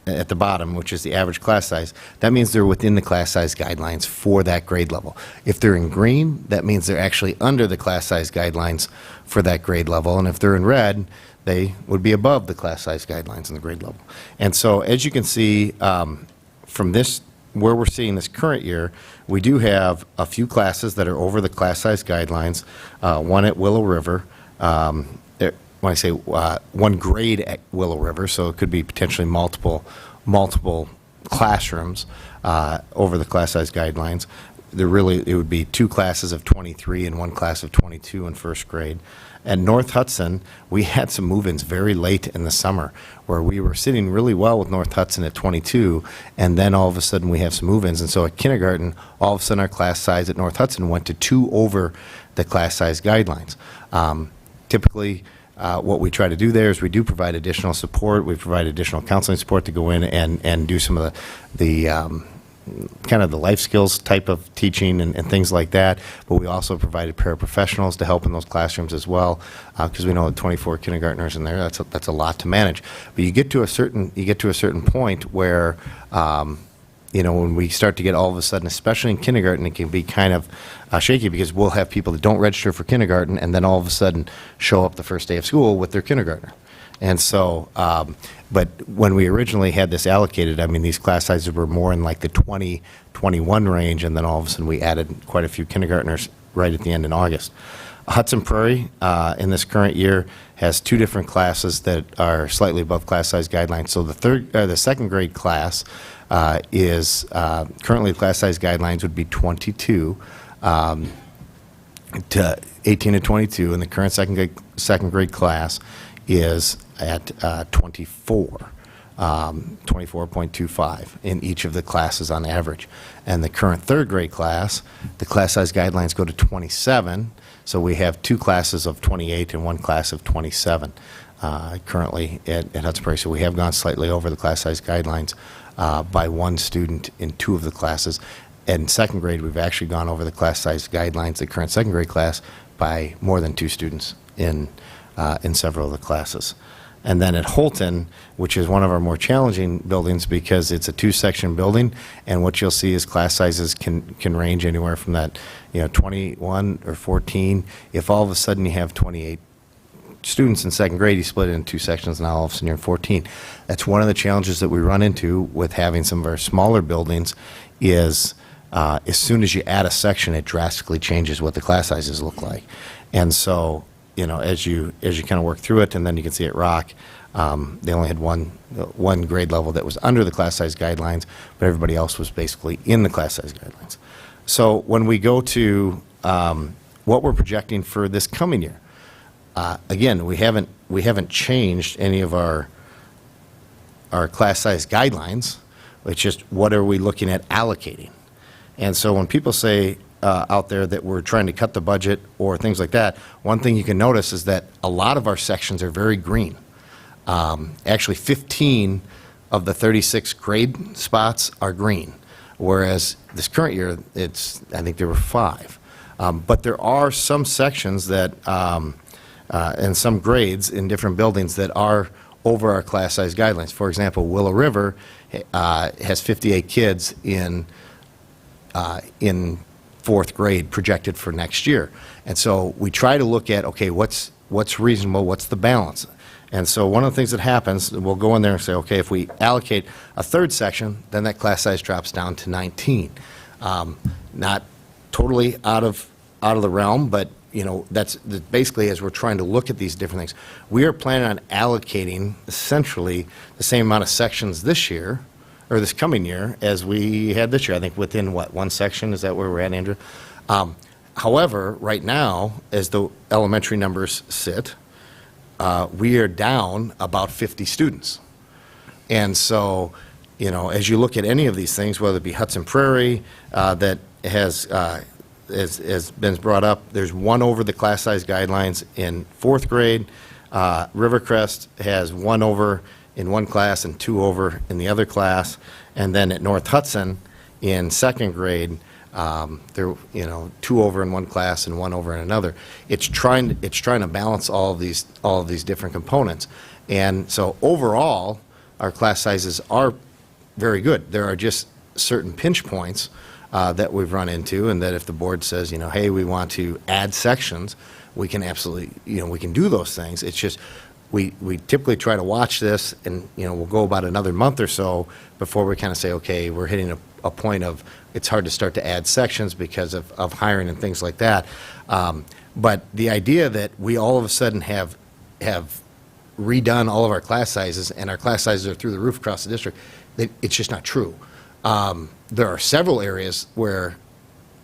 at the bottom, which is the average class size, that means they're within the class size guidelines for that grade level. If they're in green, that means they're actually under the class size guidelines for that grade level. And if they're in red, they would be above the class size guidelines in the grade level. And so as you can see from this, where we're seeing this current year, we do have a few classes that are over the class size guidelines, one at Willow River, when I say one grade at Willow River, so it could be potentially multiple classrooms over the class size guidelines. It would be 2 classes of 23 and 1 class of 22 in first grade. At North Hudson, we had some move-ins very late in the summer where we were sitting really well with North Hudson at 22, and then all of a sudden we have some move-ins. And so at kindergarten, all of a sudden our class size at North Hudson went to 2 over the class size guidelines. Typically, what we try to do there is we do provide additional support. We provide additional counseling support to go in and do some of the kind of the life skills type of teaching and things like that. But we also provided paraprofessionals to help in those classrooms as well, because we know that 24 kindergartners in there, that's a lot to manage. But you get to a certain point where when we start to get all of a sudden, especially in kindergarten, it can be kind of shaky, because we'll have people that don't register for kindergarten and then all of a sudden show up the first day of school with their kindergartner. And so, but when we originally had this allocated, I mean, these class sizes were more in like the 20, 21 range, and then all of a sudden we added quite a few kindergartners right at the end in August. Hudson Prairie, in this current year, has 2 different classes that are slightly above class size guidelines. So the second grade class is currently class size guidelines would be 22 to 18 to 22, and the current second grade class is at 24.25 in each of the classes on average. And the current third grade class, the class size guidelines go to 27, so we have 2 classes of 28 and 1 class of 27 currently at Hudson Prairie. So we have gone slightly over the class size guidelines by 1 student in 2 of the classes. And in second grade, we've actually gone over the class size guidelines, the current second grade class, by more than 2 students in several of the classes. And then at Holton, which is one of our more challenging buildings because it's a 2-section building, and what you'll see is class sizes can range anywhere from that, 21 or 14. If all of a sudden you have 28 students in second grade, you split it in 2 sections, and now all of a sudden you're in 14. That's one of the challenges that we run into with having some of our smaller buildings is as soon as you add a section, it drastically changes what the class sizes look like. And so, as you kind of work through it, and then you can see at Rock, they only had one grade level that was under the class size guidelines, but everybody else was basically in the class size guidelines. So when we go to what we're projecting for this coming year, again, we haven't changed any of our our class size guidelines. It's just what are we looking at allocating? And so when people say out there that we're trying to cut the budget or things like that, one thing you can notice is that a lot of our sections are very green. Actually, 15 of the 36 grade spots are green, whereas this current year, I think there were 5. But there are some sections that, and some grades in different buildings that are over our class size guidelines. For example, Willow River has 58 kids in 4th grade projected for next year. And so we try to look at, okay, what's reasonable, what's the balance? And so one of the things that happens, we'll go in there and say, okay, if we allocate a 3rd section, then that class size drops down to 19. Not totally out of the realm, but that's basically as we're trying to look at these different things. We are planning on allocating essentially the same amount of sections this year, or this coming year, as we had this year. I think within, what, 1 section? Is that where we're at, Andrew? However, right now, as the elementary numbers sit, we are down about 50 students. And so, as you look at any of these things, whether it be Hudson Prairie, that has been brought up, there's 1 over the class size guidelines in 4th grade. Rivercrest has 1 over in 1 class and 2 over in the other class. And then at North Hudson in 2nd grade, there, 2 over in 1 class and 1 over in another. It's trying to balance all of these different components. And so overall, our class sizes are very good. There are just certain pinch points that we've run into, and that if the board says, hey, we want to add sections, we can absolutely, we can do those things. It's just, we typically try to watch this, and, we'll go about another month or so before we kind of say, okay, we're hitting a point of, it's hard to start to add sections because of hiring and things like that. But the idea that we all of a sudden have redone all of our class sizes, and our class sizes are through the roof across the district, it's just not true. There are several areas where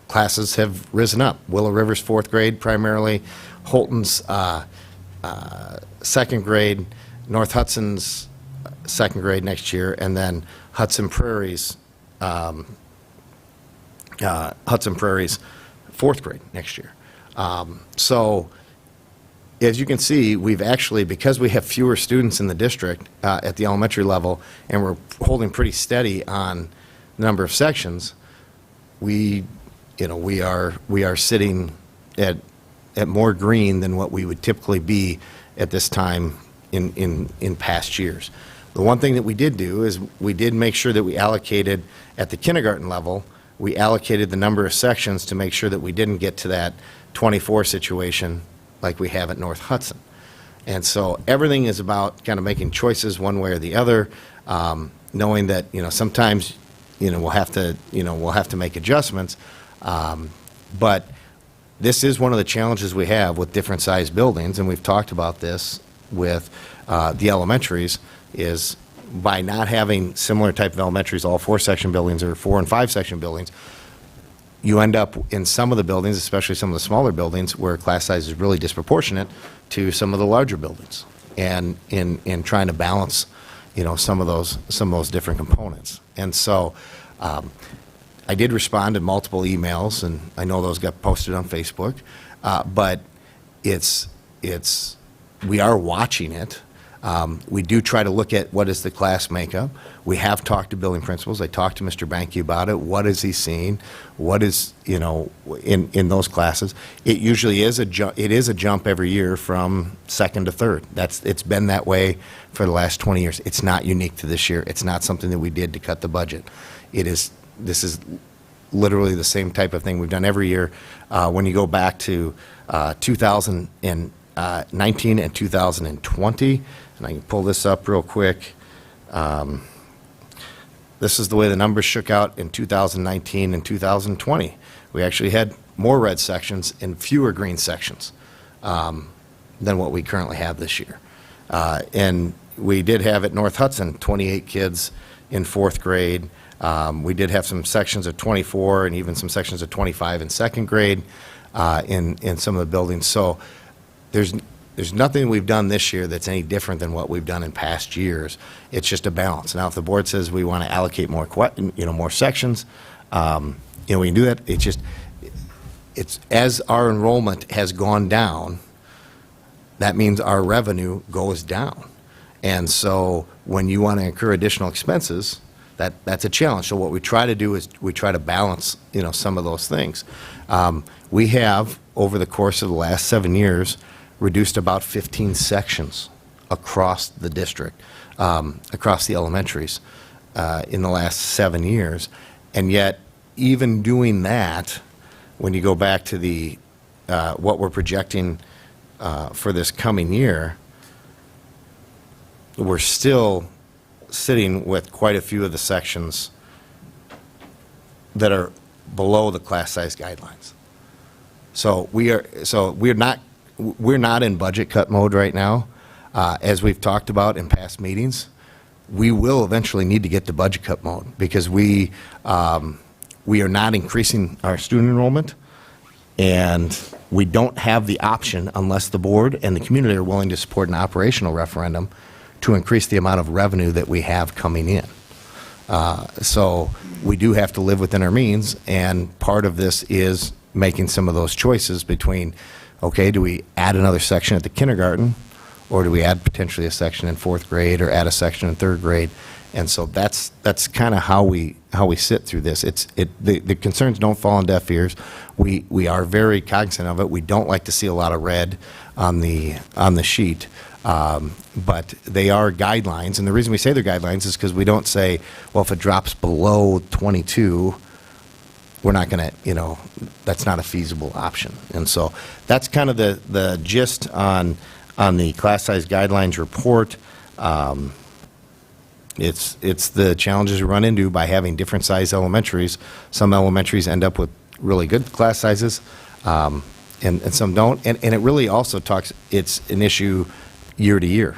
classes have risen up. Willow River's 4th grade primarily, Holton's 2nd grade, North Hudson's 2nd grade next year, and then Hudson Prairie's 4th grade next year. So as you can see, we've actually, because we have fewer students in the district at the elementary level, and we're holding pretty steady on the number of sections, we are sitting at more green than what we would typically be at this time in past years. The one thing that we did do is we did make sure that we allocated at the kindergarten level, we allocated the number of sections to make sure that we didn't get to that 24 situation like we have at North Hudson. And so everything is about kind of making choices one way or the other, knowing that, sometimes, we'll have to make adjustments. But this is one of the challenges we have with different sized buildings, and we've talked about this with the elementaries, is by not having similar type of elementaries, all 4-section buildings or 4 and 5-section buildings, you end up in some of the buildings, especially some of the smaller buildings, where class size is really disproportionate to some of the larger buildings, and in trying to balance, some of those different components. And so I did respond to multiple emails, and I know those got posted on Facebook, but we are watching it. We do try to look at what is the class makeup. We have talked to building principals. I talked to Mr. Banky about it. What is he seeing? What is, in those classes? It usually is a jump every year from 2nd to 3rd. It's been that way for the last 20 years. It's not unique to this year. It's not something that we did to cut the budget. This is literally the same type of thing we've done every year. When you go back to 2019 and 2020, and I can pull this up real quick. This is the way the numbers shook out in 2019 and 2020. We actually had more red sections and fewer green sections than what we currently have this year. And we did have at North Hudson 28 kids in 4th grade. We did have some sections of 24 and even some sections of 25 in 2nd grade in some of the buildings. So there's nothing we've done this year that's any different than what we've done in past years. It's just a balance. Now, if the board says we want to allocate more, more sections, we can do that. It's as our enrollment has gone down, that means our revenue goes down. And so when you want to incur additional expenses, that's a challenge. So what we try to do is we try to balance, some of those things. We have, over the course of the last 7 years, reduced about 15 sections across the district, across the elementaries, in the last 7 years. And yet, even doing that, when you go back to the what we're projecting for this coming year, we're still sitting with quite a few of the sections that are below the class size guidelines. So we're not in budget cut mode right now. As we've talked about in past meetings, we will eventually need to get to budget cut mode because we are not increasing our student enrollment, and we don't have the option unless the board and the community are willing to support an operational referendum to increase the amount of revenue that we have coming in. So we do have to live within our means, and part of this is making some of those choices between, okay, do we add another section at the kindergarten, or do we add potentially a section in 4th grade or add a section in 3rd grade? And so that's kind of how we sit through this. The concerns don't fall on deaf ears. We are very cognizant of it. We don't like to see a lot of red on the sheet. But they are guidelines, and the reason we say they're guidelines is because we don't say, well, if it drops below 22, we're not going to, that's not a feasible option. And so that's kind of the gist on the class size guidelines report. It's the challenges we run into by having different size elementaries. Some elementaries end up with really good class sizes, and some don't. And it really also it's an issue year to year,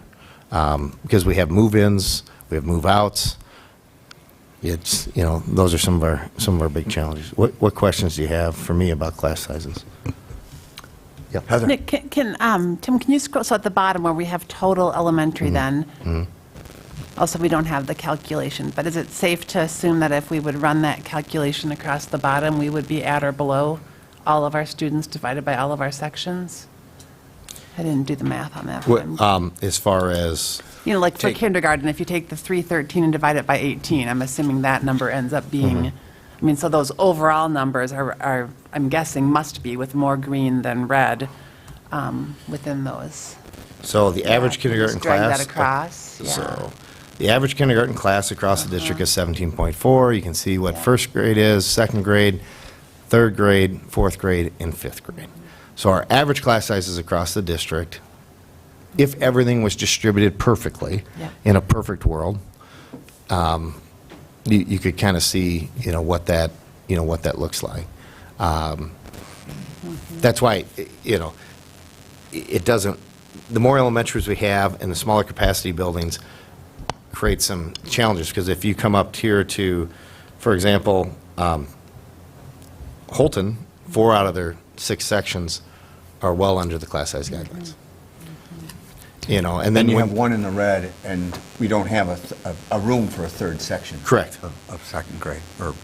because we have move-ins, we have move-outs. It's, those are some of our big challenges. What questions do you have for me about class sizes? Yeah, Heather. Nick, Tim, can you scroll, so at the bottom where we have total elementary then, also we don't have the calculation, but is it safe to assume that if we would run that calculation across the bottom, we would be at or below all of our students divided by all of our sections? I didn't do the math on that. As far as? Like for kindergarten, if you take the 313 and divide it by 18, I'm assuming that number ends up being, so those overall numbers are, I'm guessing, must be with more green than red within those. So the average kindergarten just drag class. that across. So the average kindergarten class across the district is 17.4. You can see what 1st grade is, 2nd grade, 3rd grade, 4th grade, and 5th grade. So our average class sizes across the district, if everything was distributed perfectly, in a perfect world, you could kind of see, what that looks like. That's why, it doesn't, the more elementaries we have and the smaller capacity buildings create some challenges, because if you come up here to, for example, Holton, 4 out of their 6 sections are well under the class size guidelines. And then you have one in the red, and we don't have a room for a 3rd section. Correct. Of 2nd grade, or.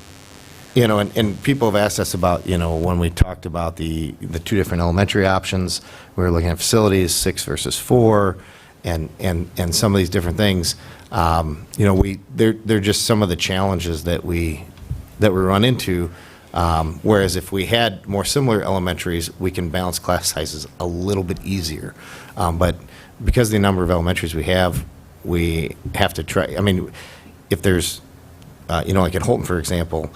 And people have asked us about, when we talked about the 2 different elementary options, we were looking at facilities, 6 versus 4, and some of these different things. They're just some of the challenges that we run into. Whereas if we had more similar elementaries, we can balance class sizes a little bit easier. But because of the number of elementaries we have to try. If there's, like at Holton, for example,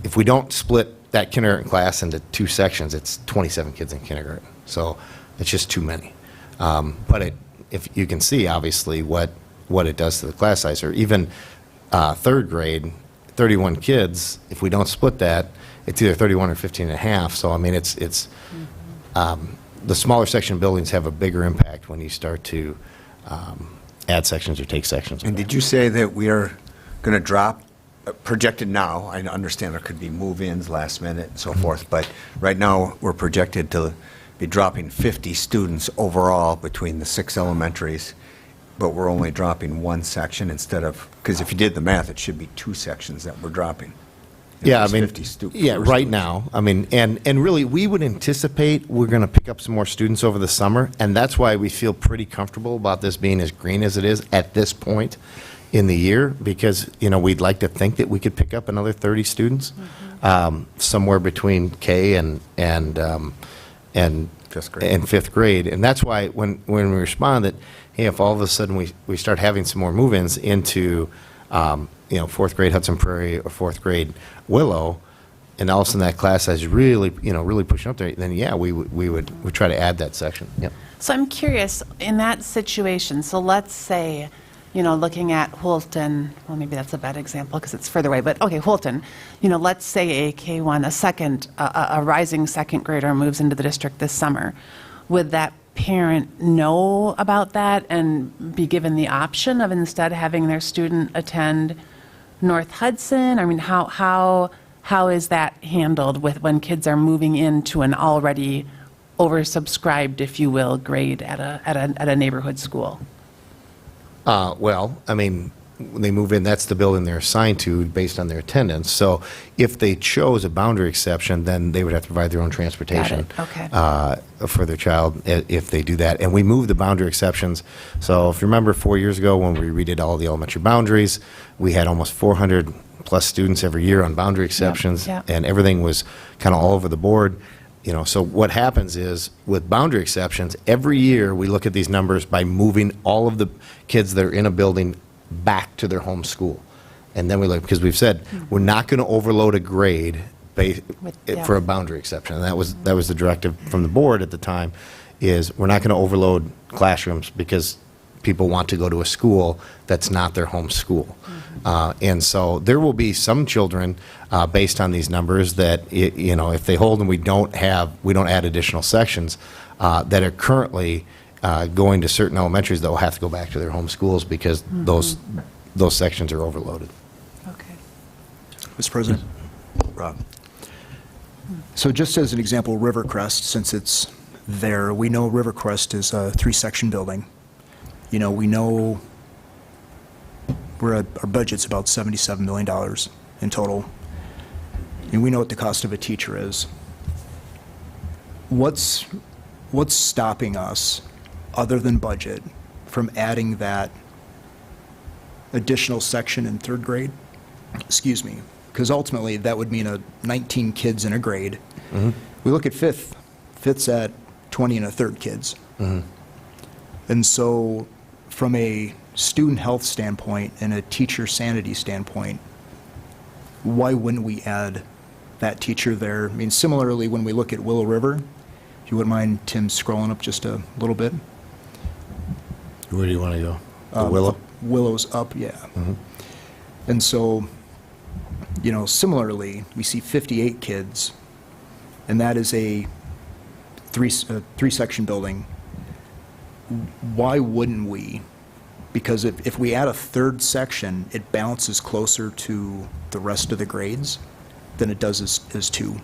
if we don't split that kindergarten class into 2 sections, it's 27 kids in kindergarten. So it's just too many. But if you can see, obviously, what it does to the class size, or even 3rd grade, 31 kids, if we don't split that, it's either 31 or 15 and a half. So, it's the smaller section buildings have a bigger impact when you start to add sections or take sections. And did you say that we are going to drop, projected now, I understand there could be move-ins last minute and so forth, but right now we're projected to be dropping 50 students overall between the 6 elementaries, but we're only dropping one section instead of, because if you did the math, it should be 2 sections that we're dropping. If Yeah, I there's mean, 50 yeah, right now, I mean, and really, we would anticipate we're going to pick up some more students over the summer, and that's why we feel pretty comfortable about this being as green as it is at this point in the year, because, we'd like to think that we could pick up another 30 students, somewhere between K and fifth grade. And fifth grade. And that's why when we respond that, hey, if all of a sudden we start having some more move-ins into, fourth grade Hudson Prairie or fourth grade Willow, and all of a sudden that class size is really, really pushing up there, then yeah, we would try to add that section. Yep. So I'm curious, in that situation, so let's say, looking at Houlton, well, maybe that's a bad example because it's further away, but okay, Houlton, let's say a K1, a rising second grader moves into the district this summer. Would that parent know about that and be given the option of instead having their student attend North Hudson? I mean, how is that handled with when kids are moving into an already oversubscribed, if you will, grade at a neighborhood school? Well, I mean, when they move in, that's the building they're assigned to based on their attendance. So if they chose a boundary exception, then they would have to provide their own transportation Okay. For their child if they do that. And we moved the boundary exceptions. So if you remember 4 years ago when we redid all the elementary boundaries, we had almost 400 plus students every year on boundary exceptions, Yep. and everything was kind of all over the board. So what happens is with boundary exceptions, every year we look at these numbers by moving all of the kids that are in a building back to their home school. And then we look, because we've said, we're not going to overload a grade for a boundary exception. And that was the directive from the board at the time, is we're not going to overload classrooms because people want to go to a school that's not their home school. And so there will be some children, based on these numbers, that, if they hold and we don't add additional sections, that are currently going to certain elementaries that will have to go back to their home schools because those sections are overloaded. Okay. Mr. President? Rob? So just as an example, Rivercrest, since it's there, we know Rivercrest is a 3-section building. We know our budget's about $77 million in total. And we know what the cost of a teacher is. What's stopping us, other than budget, from adding that additional section in third grade? Excuse me. Because ultimately, that would mean 19 kids in a grade. We look at fifth. Fifth's at 20 and a third kids. And so from a student health standpoint and a teacher sanity standpoint, why wouldn't we add that teacher there? I mean, similarly, when we look at Willow River, if you wouldn't mind, Tim, scrolling up just a little bit. Where do you want to go? The Willow? Willow's up, yeah. And so, similarly, we see 58 kids, and that is a 3-section building. Why wouldn't we? Because if we add a third section, it bounces closer to the rest of the grades than it does as 2.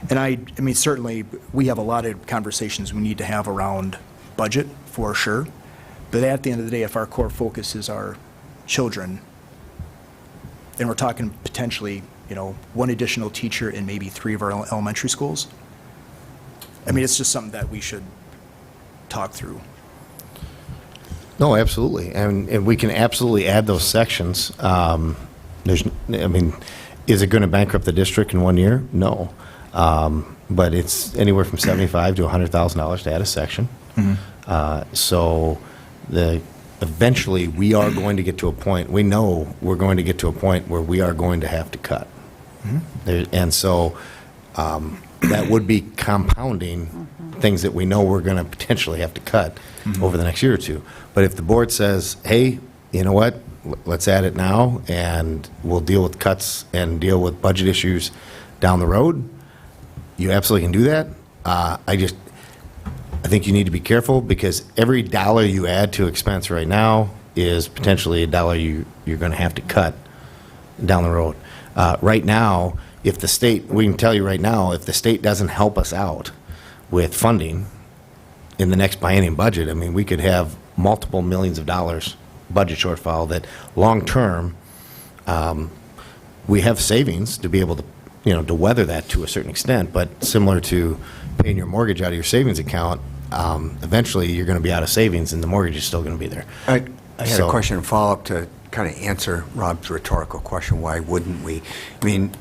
And I mean, certainly, we have a lot of conversations we need to have around budget, for sure. But at the end of the day, if our core focus is our children, and we're talking potentially, one additional teacher in maybe 3 of our elementary schools, I mean, it's just something that we should talk through. No, absolutely, and we can absolutely add those sections. Is it going to bankrupt the district in 1 year? No, but it's anywhere from $75,000 to $100,000 to add a section. So eventually we are going to get to a point. We know we're going to get to a point where we are going to have to cut, and so that would be compounding things that we know we're going to potentially have to cut over the next year or two. But if the board says, hey, you know what, let's add it now, and we'll deal with cuts and deal with budget issues down the road, you absolutely can do that. I think you need to be careful, because every dollar you add to expense right now is potentially a dollar you're going to have to cut down the road. Right now, if the state, we can tell you right now, if the state doesn't help us out with funding in the next biennium budget, I mean, we could have multiple millions of dollars budget shortfall that long-term, we have savings to be able to, to weather that to a certain extent, but similar to paying your mortgage out of your savings account, eventually you're going to be out of savings and the mortgage is still going to be there. I had So- a question and follow-up to kind of answer Rob's rhetorical question, why wouldn't we? I mean,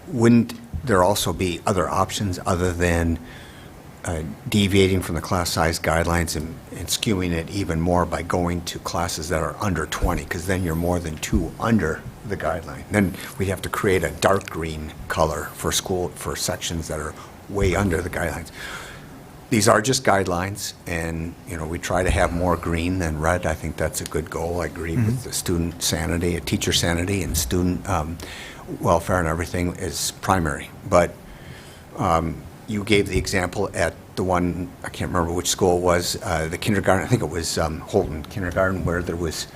wouldn't there also be other options other than deviating from the class size guidelines and skewing it even more by going to classes that are under 20, because then you're more than 2 under the guideline. Then we'd have to create a dark green color for sections that are way under the guidelines. These are just guidelines, and we try to have more green than red. I think that's a good goal. I agree with the student sanity, teacher sanity, and student welfare and everything is primary. But you gave the example at the one, I can't remember which school it was, the kindergarten, I think it was Holton Kindergarten, where there was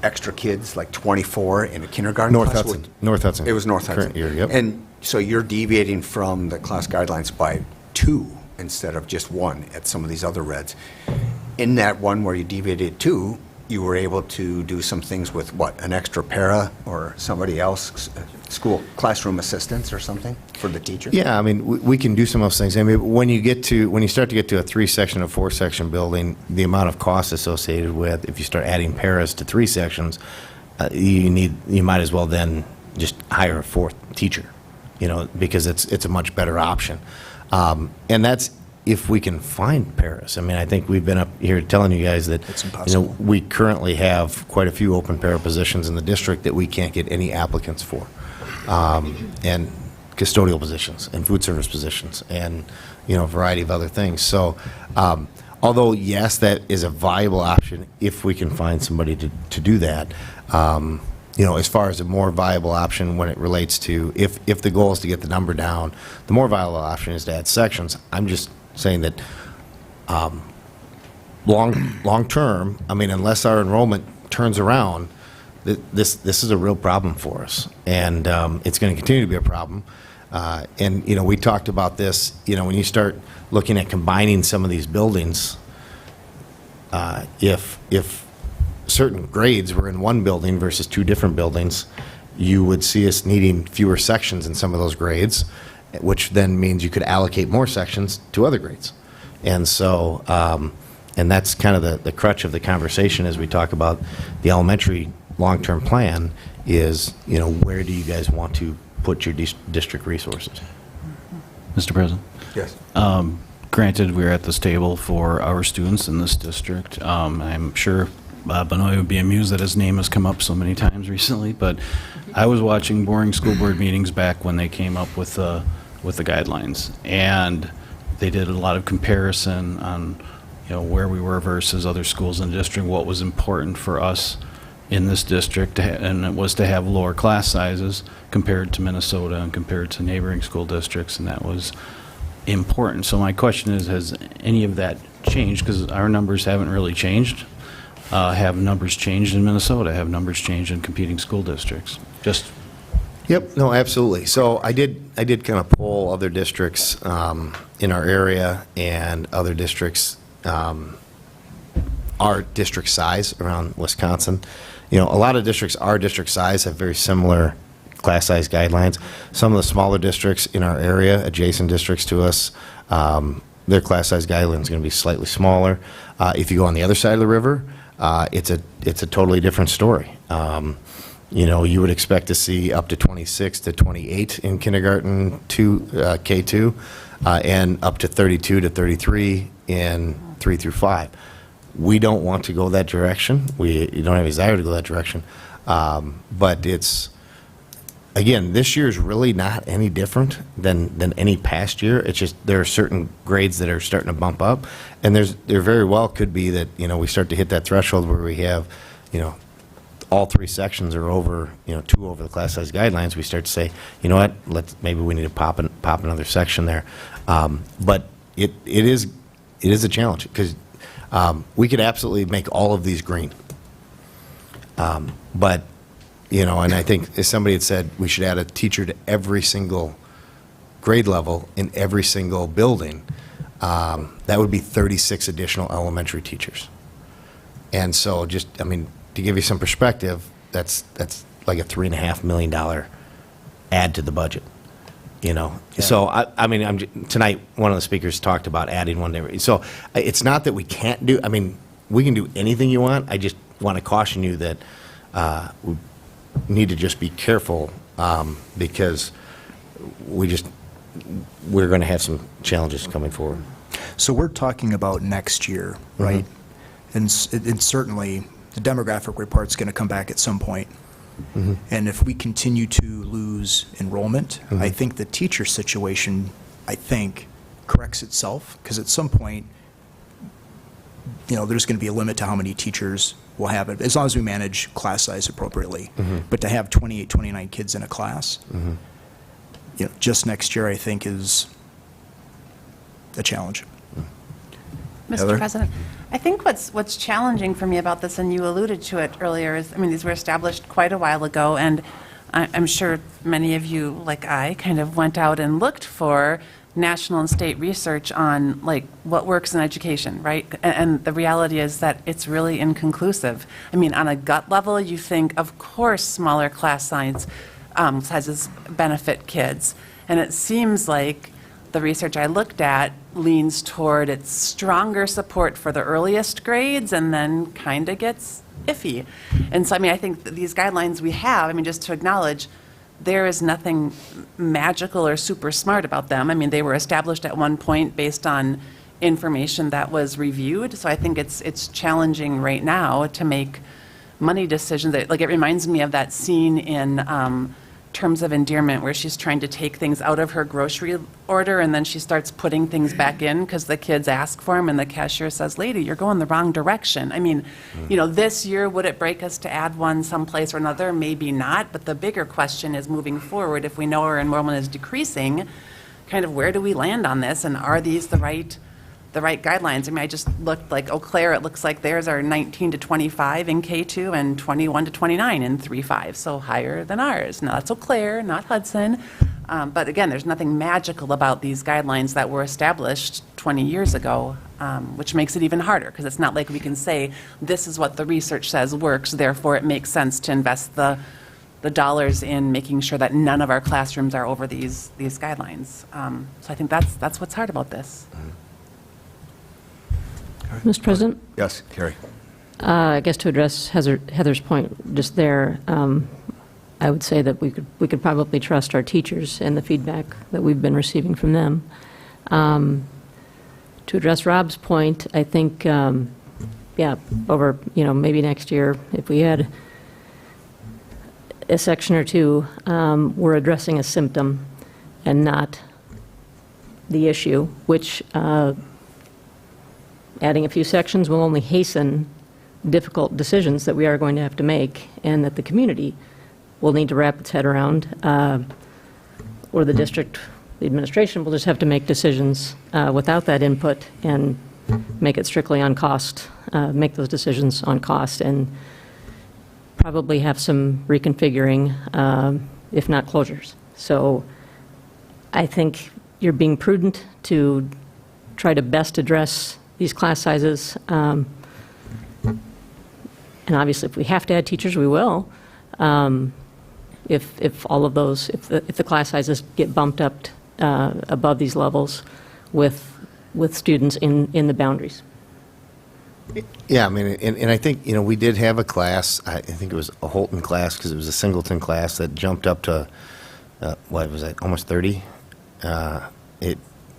extra kids, like 24 in a kindergarten North class. Hudson. North Hudson. It was North Hudson. Current year, yep. And so you're deviating from the class guidelines by 2 instead of just 1 at some of these other reds. In that one where you deviated 2, you were able to do some things with what, an extra para or somebody else, school classroom assistants or something for the teacher? Yeah, I mean, we can do some of those things. I mean, when you start to get to a 3-section or 4-section building, the amount of cost associated with, if you start adding paras to 3 sections, you might as well then just hire a 4th teacher, because it's a much better option. And that's if we can find paras. I mean, I think we've been up here telling you guys that It's impossible. we currently have quite a few open para positions in the district that we can't get any applicants for, and custodial positions and food service positions and a variety of other things. So although yes, that is a viable option if we can find somebody to do that. As far as a more viable option when it relates to if the goal is to get the number down, the more viable option is to add sections. I'm just saying that long term, I mean, unless our enrollment turns around, this is a real problem for us, and it's going to continue to be a problem. And we talked about this. When you start looking at combining some of these buildings, if certain grades were in one building versus 2 different buildings, you would see us needing fewer sections in some of those grades, which then means you could allocate more sections to other grades. And so, and that's kind of the crutch of the conversation as we talk about the elementary long-term plan is, where do you guys want to put your district resources? Mr. President? Yes. Granted, we're at this table for our students in this district. I'm sure Bob Benoit would be amused that his name has come up so many times recently, but I was watching boring school board meetings back when they came up with the guidelines, and they did a lot of comparison on where we were versus other schools in the district, what was important for us in this district, and it was to have lower class sizes compared to Minnesota and compared to neighboring school districts, and that was important. So my question is, has any of that changed? Because our numbers haven't really changed. Have numbers changed in Minnesota? Have numbers changed in competing school districts? Yep, no, absolutely. So I did kind of poll other districts in our area and other districts, our district size around Wisconsin. A lot of districts our district size have very similar class size guidelines. Some of the smaller districts in our area, adjacent districts to us, their class size guideline is going to be slightly smaller. If you go on the other side of the river, it's a totally different story. You would expect to see up to 26 to 28 in kindergarten K2, and up to 32 to 33 in 3 through 5. We don't want to go that direction. We don't have a desire to go that direction. But it's, again, this year is really not any different than any past year. It's just there are certain grades that are starting to bump up, and there very well could be that we start to hit that threshold where we have all 3 sections are over 2 over the class size guidelines. We start to say, you know what, maybe we need to pop another section there. But it is a challenge because we could absolutely make all of these green, but and I think if somebody had said we should add a teacher to every single grade level in every single building, that would be 36 additional elementary teachers. And so just, I mean, to give you some perspective, that's like a $3.5 million add to the budget, you know? Yeah. So, I mean, tonight, one of the speakers talked about adding one day. So it's not that we can't do, I mean, we can do anything you want. I just want to caution you that we need to just be careful because we're going to have some challenges coming forward. So we're talking about next year, right? And certainly, the demographic report's going to come back at some point. And if we continue to lose enrollment, I think the teacher situation, corrects itself, because at some point, you know, there's going to be a limit to how many teachers we'll have, as long as we manage class size appropriately. But to have 28, 29 kids in a class, you know, just next year, I think, is a challenge. Heather? Mr. President, I think what's challenging for me about this, and you alluded to it earlier, is, I mean, these were established quite a while ago, and I'm sure many of you, like I, kind of went out and looked for national and state research on, like, what works in education, right? And the reality is that it's really inconclusive. I mean, on a gut level, you think, of course, smaller class sizes benefit kids. And it seems like the research I looked at leans toward its stronger support for the earliest grades and then kind of gets iffy. And so, I mean, I think that these guidelines we have, I mean, just to acknowledge, there is nothing magical or super smart about them. I mean, they were established at one point based on information that was reviewed. So I think it's challenging right now to make money decisions. Like, it reminds me of that scene in Terms of Endearment where she's trying to take things out of her grocery order and then she starts putting things back in because the kids ask for them and the cashier says, "Lady, you're going the wrong direction." I mean, you know, this year, would it break us to add one someplace or another? Maybe not, but the bigger question is moving forward, if we know our enrollment is decreasing, kind of where do we land on this, and are these the right guidelines? I mean, I just looked, like Eau Claire, it looks like theirs are 19 to 25 in K2 and 21 to 29 in 3-5, so higher than ours. Now, that's Eau Claire, not Hudson. But again, there's nothing magical about these guidelines that were established 20 years ago, which makes it even harder, because it's not like we can say, this is what the research says works, therefore it makes sense to invest the dollars in making sure that none of our classrooms are over these guidelines. So I think that's what's hard about this. Mr. President? Yes, Carrie. I guess to address Heather's point just there, I would say that we could probably trust our teachers and the feedback that we've been receiving from them. To address Rob's point, I think, over, you know, maybe next year, if we had a section or two, we're addressing a symptom and not the issue, which adding a few sections will only hasten difficult decisions that we are going to have to make and that the community will need to wrap its head around, or the district, the administration will just have to make decisions without that input and make it strictly on cost, make those decisions on cost, and probably have some reconfiguring, if not closures. So I think you're being prudent to try to best address these class sizes. And obviously, if we have to add teachers, we will. If all of those, if the class sizes get bumped up above these levels with students in the boundaries. Yeah, I mean, and I think, you know, we did have a class, I think it was a Holton class, because it was a singleton class that jumped up to, what was that, almost 30?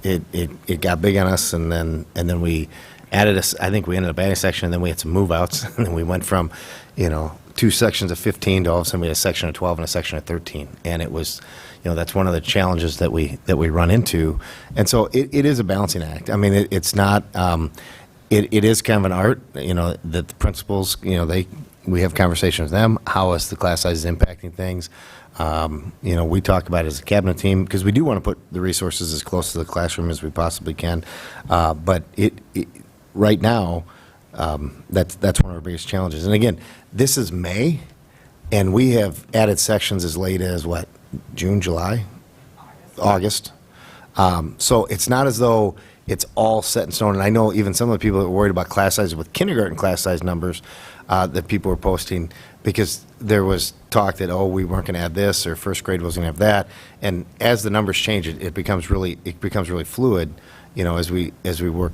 It got big on us, and then we added I think we ended up adding a section, and then we had some move outs, and then we went from, you know, 2 sections of 15 to all of a sudden we had a section of 12 and a section of 13, and it was, you know, that's one of the challenges that we run into, and so it is a balancing act. I mean, it's not, it is kind of an art, you know, that the principals, you know, we have conversations with them, how is the class size impacting things. You know, we talk about it as a cabinet team because we do want to put the resources as close to the classroom as we possibly can. But right now, that's one of our biggest challenges. And again, this is May, and we have added sections as late as what, June, July, August. So it's not as though it's all set in stone. And I know even some of the people that were worried about class sizes with kindergarten class size numbers that people were posting, because there was talk that, oh, we weren't going to have this, or first grade wasn't going to have that. And as the numbers change, it becomes really fluid, you know, as we work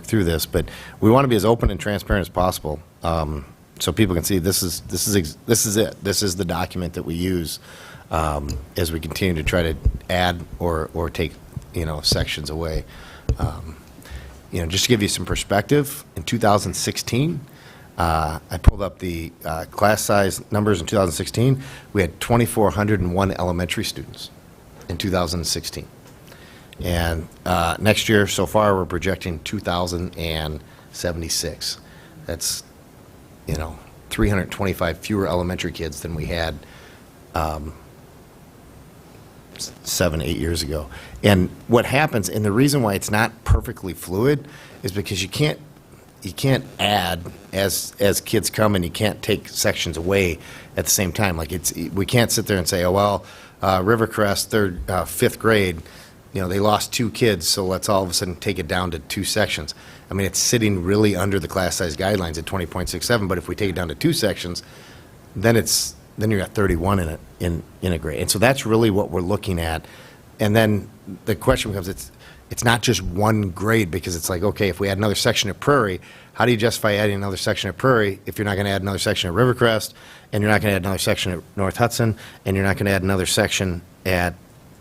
through this. But we want to be as open and transparent as possible, so people can see this is it. This is the document that we use as we continue to try to add or take, you know, sections away. You know, just to give you some perspective, in 2016, I pulled up the class size numbers in 2016. We had 2,401 elementary students in 2016. And next year, so far, we're projecting 2,076. That's, you know, 325 fewer elementary kids than we had 7-8 years ago. And what happens, and the reason why it's not perfectly fluid, is because you can't add as kids come, and you can't take sections away at the same time. Like, we can't sit there and say, oh, well, Rivercrest, fifth grade, you know, they lost 2 kids, so let's all of a sudden take it down to 2 sections. I mean, it's sitting really under the class size guidelines at 20.67, but if we take it down to 2 sections, then you're at 31 in a grade. And so that's really what we're looking at. And then the question becomes, it's not just one grade, because it's like, okay, if we add another section at Prairie, how do you justify adding another section at Prairie if you're not going to add another section at Rivercrest, and you're not going to add another section at North Hudson, and you're not going to add another section at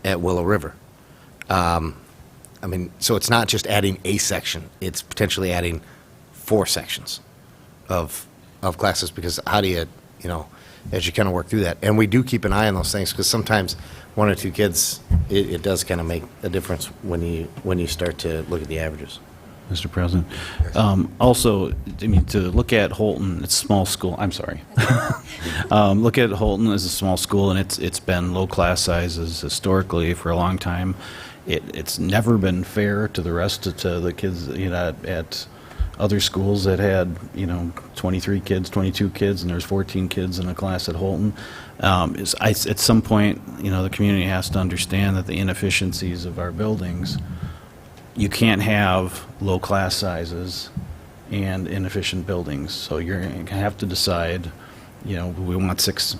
Willow River? I mean, so it's not just adding a section, it's potentially adding 4 sections of classes, because how do you know, as you kind of work through that. And we do keep an eye on those things, because sometimes 1 or 2 kids, it does kind of make a difference when you start to look at the averages. Mr. President. Also, I mean, to look at Holton, it's a small school. I'm sorry. Look at Holton as a small school, and it's been low class sizes historically for a long time. It's never been fair to the rest of the kids, you know, at other schools that had, you know, 23 kids, 22 kids, and there's 14 kids in a class at Holton. At some point, you know, the community has to understand that the inefficiencies of our buildings, you can't have low class sizes and inefficient buildings. So you're going to have to decide, you know, do we want six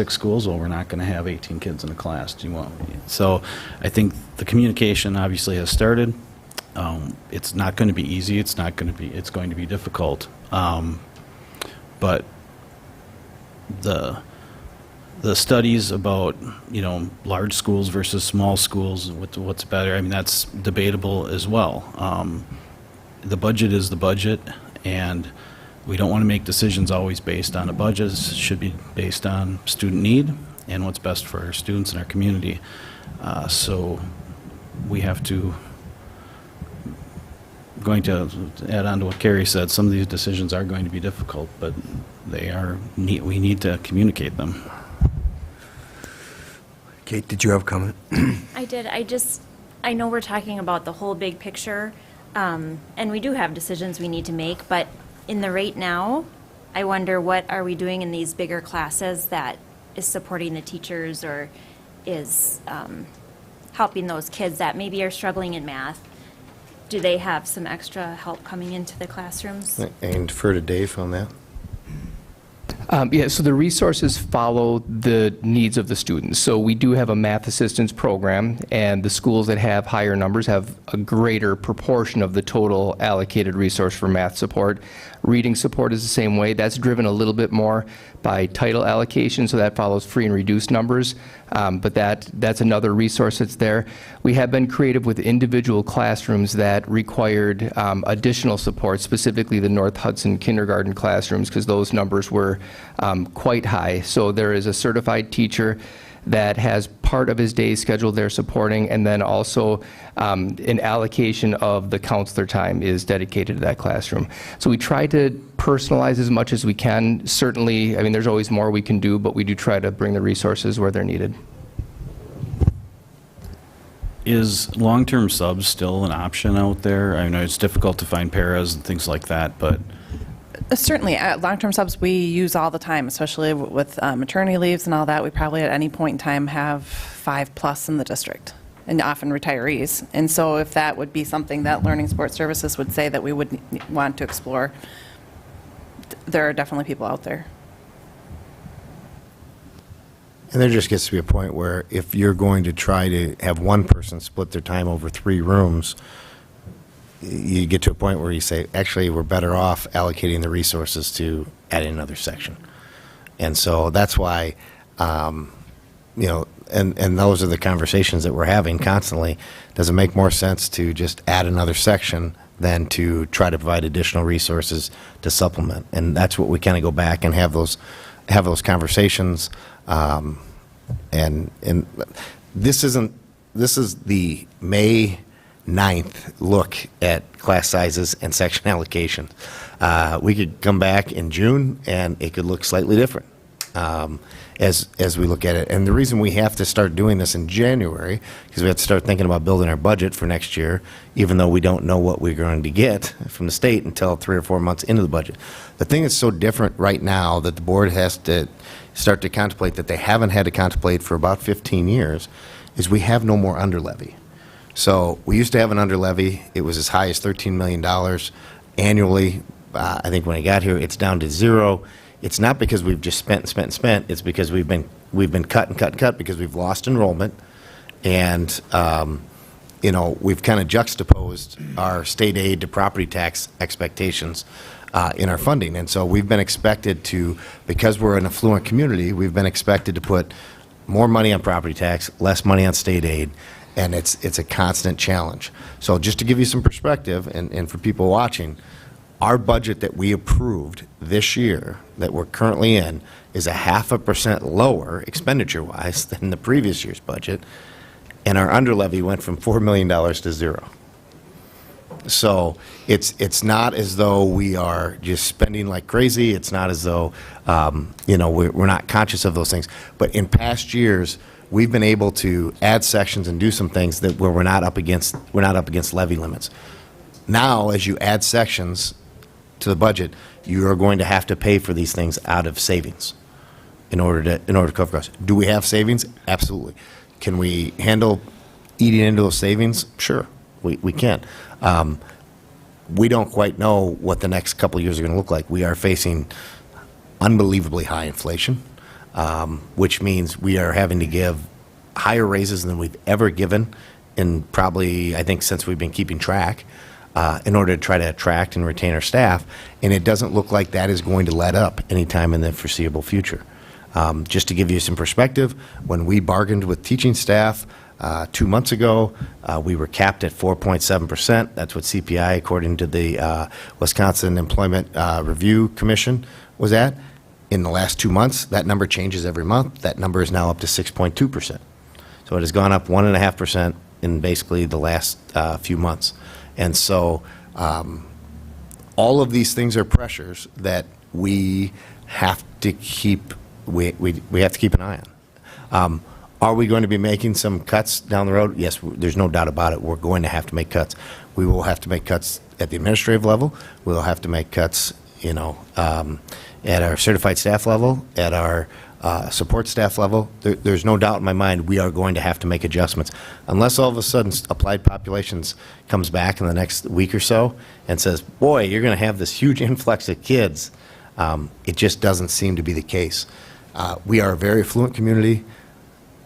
schools? Well, we're not going to have 18 kids in a class. So I think the communication obviously has started. It's not going to be easy. It's going to be difficult. But the studies about, you know, large schools versus small schools, what's better, I mean, that's debatable as well. The budget is the budget, and we don't want to make decisions always based on a budget. It should be based on student need and what's best for our students and our community. So we have to, going to add on to what Carrie said, some of these decisions are going to be difficult, but we need to communicate them. Kate, did you have a comment? I did. I know we're talking about the whole big picture, and we do have decisions we need to make, but in the right now, I wonder, what are we doing in these bigger classes that is supporting the teachers, or is helping those kids that maybe are struggling in math? Do they have some extra help coming into the classrooms? And defer to Dave on that. Yeah, so the resources follow the needs of the students. So we do have a math assistance program, and the schools that have higher numbers have a greater proportion of the total allocated resource for math support. Reading support is the same way. That's driven a little bit more by title allocation, so that follows free and reduced numbers. But that's another resource that's there. We have been creative with individual classrooms that required additional support, specifically the North Hudson kindergarten classrooms, because those numbers were quite high. So there is a certified teacher that has part of his day scheduled there supporting, and then also an allocation of the counselor time is dedicated to that classroom. So we try to personalize as much as we can. Certainly, I mean, there's always more we can do, but we do try to bring the resources where they're needed. Is long-term subs still an option out there? I know it's difficult to find paras and things like that, but Certainly, long-term subs we use all the time, especially with maternity leaves and all that. We probably at any point in time have 5+ in the district. and often retirees. And so if that would be something that Learning Sports Services would say that we would want to explore, there are definitely people out there. And there just gets to be a point where if you're going to try to have one person split their time over 3 rooms, you get to a point where you say, actually, we're better off allocating the resources to adding another section. And so that's why, you know, and those are the conversations that we're having constantly. Does it make more sense to just add another section than to try to provide additional resources to supplement? And that's what we kind of go back and have those conversations. And this is the May 9th look at class sizes and section allocation. We could come back in June and it could look slightly different as we look at it. And the reason we have to start doing this in January, because we have to start thinking about building our budget for next year, even though we don't know what we're going to get from the state until 3 or 4 months into the budget. The thing that's so different right now that the board has to start to contemplate, that they haven't had to contemplate for about 15 years, is we have no more underlevy. So we used to have an underlevy. It was as high as $13 million annually. I think when I got here, it's down to 0. It's not because we've just spent and spent and spent. It's because we've been cut and cut and cut because we've lost enrollment, and you know, we've kind of juxtaposed our state aid to property tax expectations in our funding. And so we've been expected to, because we're an affluent community, we've been expected to put more money on property tax, less money on state aid, and it's a constant challenge. So just to give you some perspective, and for people watching, our budget that we approved this year that we're currently in is 0.5% lower expenditure-wise than the previous year's budget, and our underlevy went from $4 million to 0. So it's not as though we are just spending like crazy. It's not as though you know, we're not conscious of those things. But in past years, we've been able to add sections and do some things that where we're not up against levy limits. Now, as you add sections to the budget, you are going to have to pay for these things out of savings in order to cover costs. Do we have savings? Absolutely. Can we handle eating into those savings? Sure, we can. We don't quite know what the next couple of years are going to look like. We are facing unbelievably high inflation, which means we are having to give higher raises than we've ever given in probably, I think, since we've been keeping track, in order to try to attract and retain our staff. And it doesn't look like that is going to let up anytime in the foreseeable future. Just to give you some perspective, when we bargained with teaching staff 2 months ago, we were capped at 4.7%. That's what CPI, according to the Wisconsin Employment Review Commission, was at. In the last 2 months, that number changes every month. That number is now up to 6.2%. So it has gone up 1.5% in basically the last few months. And so all of these things are pressures that we have to keep we have to keep an eye on. Are we going to be making some cuts down the road? Yes, there's no doubt about it. We're going to have to make cuts. We will have to make cuts at the administrative level. We'll have to make cuts, you know, at our certified staff level, at our support staff level. There's no doubt in my mind we are going to have to make adjustments. Unless all of a sudden applied populations comes back in the next week or so and says, boy, you're going to have this huge influx of kids, it just doesn't seem to be the case. We are a very affluent community.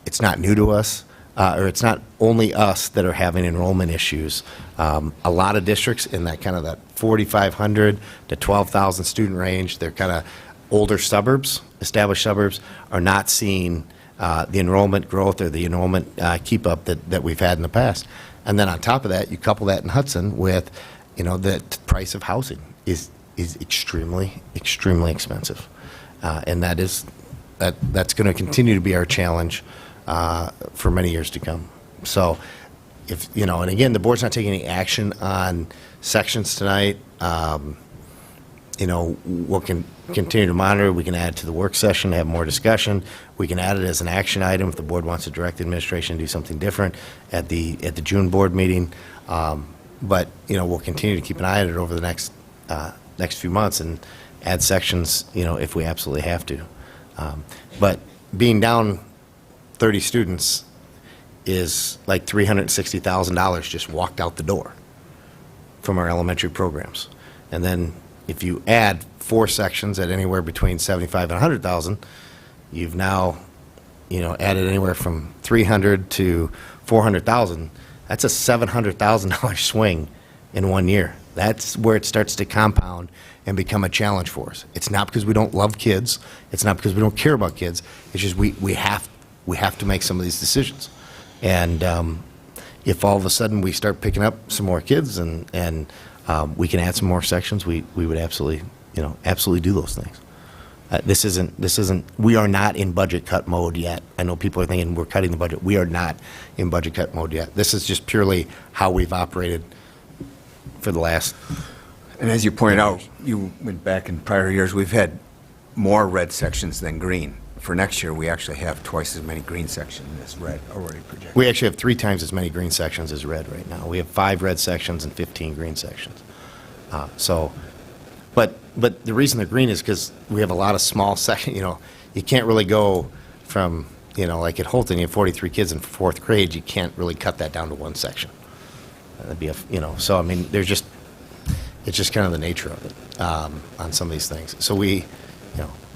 It's not new to us, or it's not only us that are having enrollment issues. A lot of districts in that kind of that 4,500 to 12,000 student range, they're kind of older suburbs, established suburbs, are not seeing the enrollment growth or the enrollment keep up that we've had in the past. And then on top of that, you couple that in Hudson with, you know, the price of housing is extremely, extremely expensive. And that's going to continue to be our challenge for many years to come. So, if you know, and again, the board's not taking any action on sections tonight. You know, we'll continue to monitor. We can add to the work session, have more discussion. We can add it as an action item if the board wants to direct the administration to do something different at the June board meeting. But you know, we'll continue to keep an eye on it over the next few months and add sections, you know, if we absolutely have to. But being down 30 students is like $360,000 just walked out the door from our elementary programs. And then if you add 4 sections at anywhere between 75 and 100,000, you've now, added anywhere from 300 to 400,000. That's a $700,000 swing in 1 year. That's where it starts to compound and become a challenge for us. It's not because we don't love kids. It's not because we don't care about kids. It's just we have to make some of these decisions. And if all of a sudden we start picking up some more kids and we can add some more sections, we would absolutely do those things. This isn't, we are not in budget cut mode yet. I know people are thinking we're cutting the budget. We are not in budget cut mode yet. This is just purely how we've operated for the last. And as you pointed out, you went back in prior years, we've had more red sections than green. For next year, we actually have twice as many green sections as red already projected. We actually have 3 times as many green sections as red right now. We have 5 red sections and 15 green sections. But the reason they're green is because we have a lot of small sections. You can't really go from, like at Holton, you have 43 kids in 4th grade. You can't really cut that down to 1 section. That'd be so I mean, it's just kind of the nature of it on some of these things. So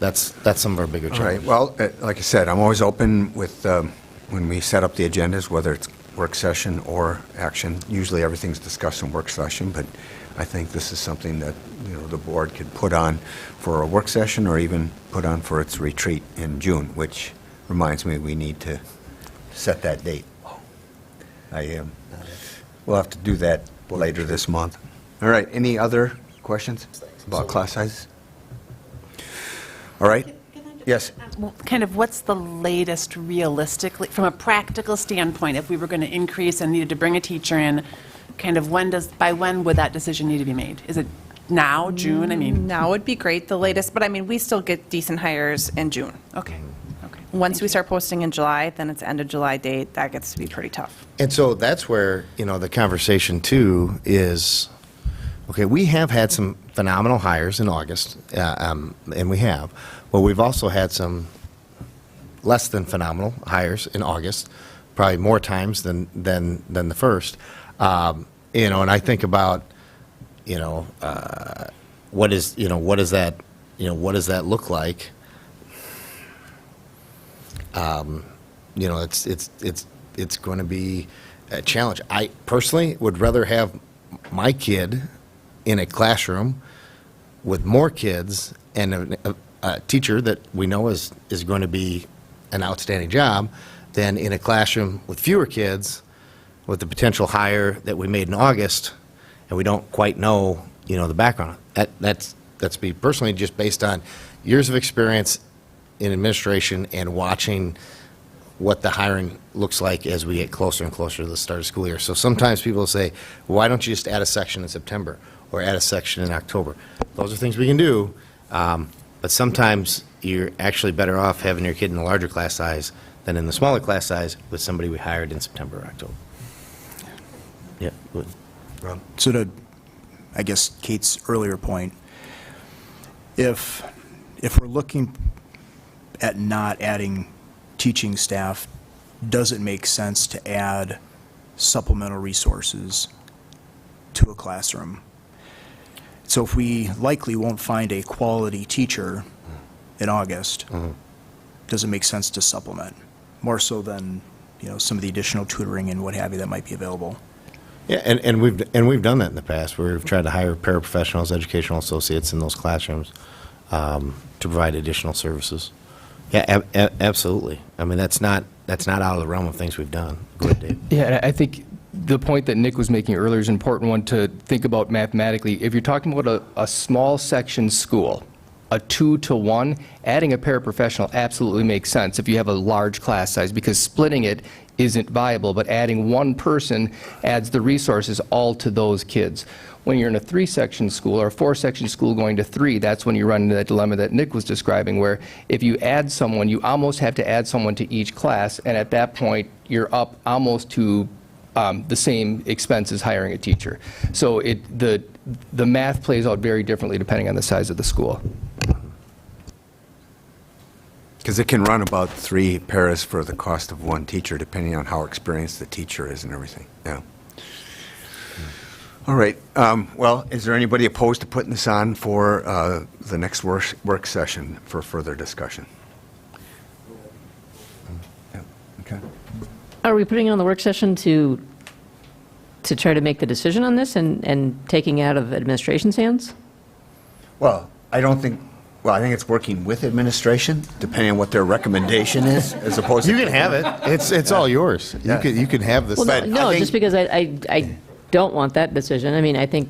that's some of our bigger All right. challenges. Well, like I said, I'm always open with when we set up the agendas, whether it's work session or action. Usually everything's discussed in work session, but I think this is something that the board could put on for a work session or even put on for its retreat in June, which reminds me we need to set that date. We'll have to do that later this month. All right. Any other questions about class sizes? All right. Yes. Kind of what's the latest realistically, from a practical standpoint, if we were going to increase and needed to bring a teacher in, kind of by when would that decision need to be made? Is it now, June? I mean. Now would be great, the latest, but I mean, we still get decent hires in June. Okay. Once we start posting in July, then it's end of July date, that gets to be pretty tough. And so that's where, the conversation too is, okay, we have had some phenomenal hires in August, and we have, but we've also had some less than phenomenal hires in August, probably more times than the first. And I think about, what does that look like? It's going to be a challenge. I personally would rather have my kid in a classroom with more kids and a teacher that we know is going to be an outstanding job than in a classroom with fewer kids with the potential hire that we made in August and we don't quite know, the background. That's me personally, just based on years of experience in administration and watching what the hiring looks like as we get closer and closer to the start of school year. So sometimes people say, why don't you just add a section in September or add a section in October? Those are things we can do, but sometimes you're actually better off having your kid in a larger class size than in the smaller class size with somebody we hired in September or October. Yeah, good. Rob? So to, I guess, Kate's earlier point, if we're looking at not adding teaching staff, does it make sense to add supplemental resources to a classroom? So if we likely won't find a quality teacher in August, does it make sense to supplement more so than some of the additional tutoring and what have you that might be available? Yeah, and we've done that in the past where we've tried to hire paraprofessionals, educational associates in those classrooms to provide additional services. Yeah, absolutely. I mean, that's not out of the realm of things we've done. Go ahead, Dave. Yeah, and I think the point that Nick was making earlier is an important one to think about mathematically. If you're talking about a small section school, a 2-to-1, adding a paraprofessional absolutely makes sense if you have a large class size, because splitting it isn't viable, but adding one person adds the resources all to those kids. When you're in a 3-section school or a 4-section school going to 3, that's when you run into that dilemma that Nick was describing, where if you add someone, you almost have to add someone to each class, and at that point, you're up almost to the same expense as hiring a teacher. So the math plays out very differently depending on the size of the school. Because it can run about 3 paras for the cost of 1 teacher, depending on how experienced the teacher is and everything, yeah. All right, well, is there anybody opposed to putting this on for the next work session for further discussion? Yeah, okay. Are we putting it on the work session to try to make the decision on this and taking it out of administration's hands? Well, I think it's working with administration, depending on what their recommendation is, as opposed to... You can have it. It's all yours. Yeah. You can have this. Well, no, just because I don't want that decision. I mean, I think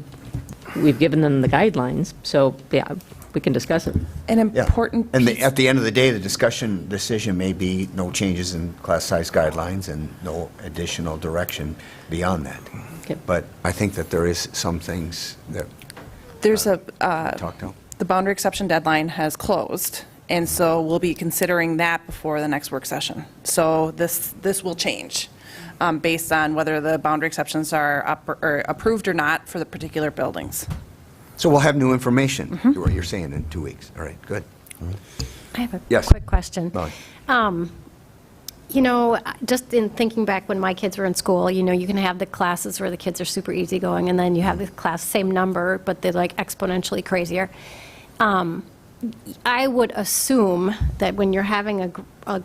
we've given them the guidelines, so yeah, we can discuss it. An important And at the end of the day, the decision may be no changes in class size guidelines and no additional direction beyond that. Okay. But I think that there is some things that There's talked about. the boundary exception deadline has closed, and so we'll be considering that before the next work session. So this will change based on whether the boundary exceptions are approved or not for the particular buildings. So we'll have new information, what you're saying, in 2 weeks. All right, good. I have a Yes. quick question. Molly. You know, just in thinking back when my kids were in school, you know, you can have the classes where the kids are super easygoing, and then you have the class, same number, but they're like exponentially crazier. I would assume that when you're having a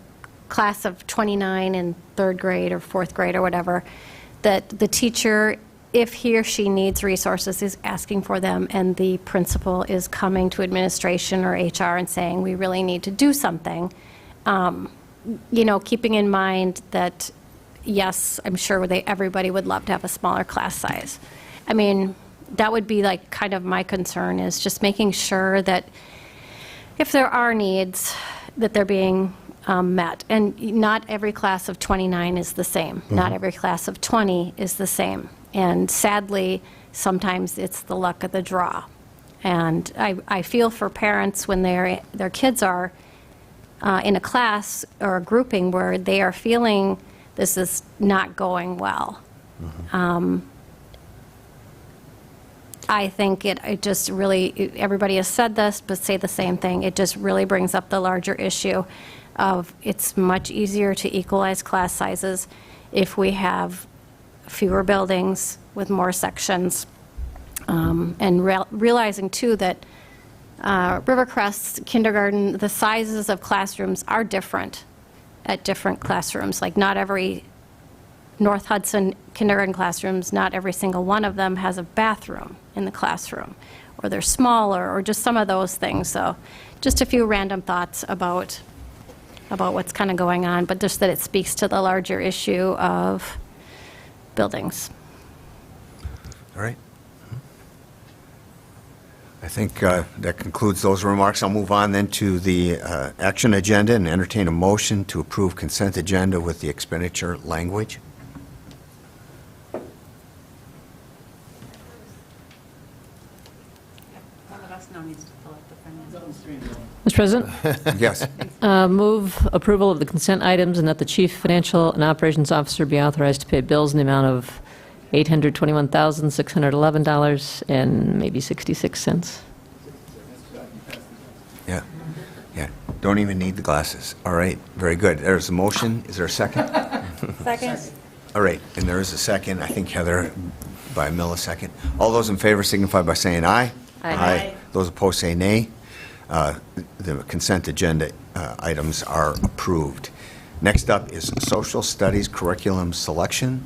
class of 29 in 3rd grade or 4th grade or whatever, that the teacher, if he or she needs resources, is asking for them, and the principal is coming to administration or HR and saying, we really need to do something. You know, keeping in mind that, yes, I'm sure everybody would love to have a smaller class size. I mean, that would be like kind of my concern, is just making sure that if there are needs, that they're being met. And not every class of 29 is the same. Not every class of 20 is the same. And sadly, sometimes it's the luck of the draw. And I feel for parents when their kids are in a class or a grouping where they are feeling this is not going well. I think it just really, everybody has said this, but say the same thing. It just really brings up the larger issue of it's much easier to equalize class sizes if we have fewer buildings with more sections. And realizing, too, that Rivercrest kindergarten, the sizes of classrooms are different at different classrooms. Like not every North Hudson kindergarten classrooms, not every single one of them has a bathroom in the classroom, or they're smaller, or just some of those things. So just a few random thoughts about what's kind of going on, but just that it speaks to the larger issue of buildings. All right. I think that concludes those remarks. I'll move on then to the action agenda and entertain a motion to approve consent agenda with the expenditure language. One of us now needs to fill out the financials. Mr. President? Yes. Move approval of the consent items and that the Chief Financial and Operations Officer be authorized to pay bills in the amount of $821,611 and maybe 66 cents. Yeah. Yeah. Don't even need the glasses. All right. Very good. There's a motion. Is there a second? Second. All right. And there is a second. I think Heather by a millisecond. All those in favor signify by saying aye. Aye. Those opposed say nay. The consent agenda items are approved. Next up is social studies curriculum selection.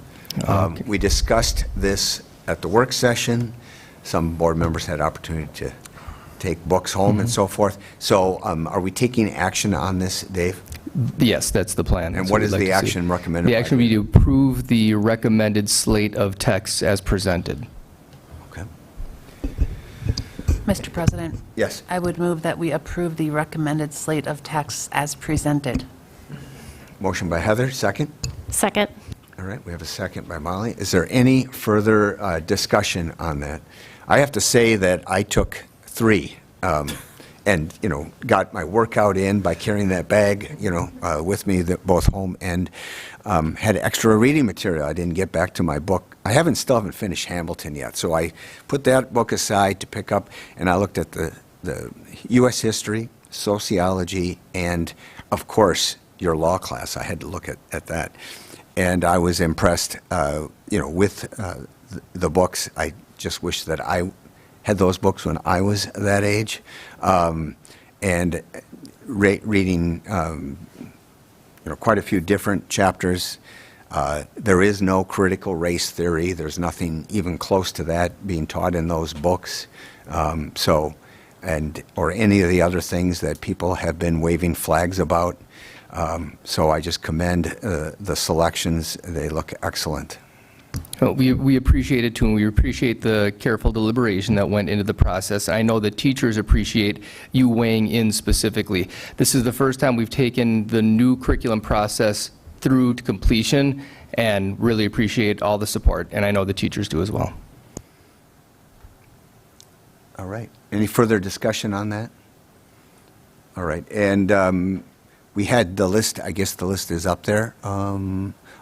We discussed this at the work session. Some board members had opportunity to take books home and so forth. So are we taking action on this, Dave? Yes, that's the plan. And That's what we'd is like the to see. action recommended? The action would be to approve the recommended slate of texts as presented. Okay. Mr. President? Yes. I would move that we approve the recommended slate of texts as presented. Motion by Heather, second. Second. All right, we have a second by Molly. Is there any further discussion on that? I have to say that I took 3 and, got my workout in by carrying that bag, with me both home and had extra reading material. I didn't get back to my book. I still haven't finished Hamilton yet, so I put that book aside to pick up, and I looked at the U.S. history, sociology, and of course, your law class. I had to look at that. And I was impressed, with the books. I just wish that I had those books when I was that age. And reading, quite a few different chapters. There is no critical race theory. There's nothing even close to that being taught in those books. Or any of the other things that people have been waving flags about. So I just commend the selections. They look excellent. Well, we appreciate it too, and we appreciate the careful deliberation that went into the process. I know that teachers appreciate you weighing in specifically. This is the first time we've taken the new curriculum process through to completion, and really appreciate all the support, and I know the teachers do as well. All right. Any further discussion on that? All right. And we had the list, I guess the list is up there,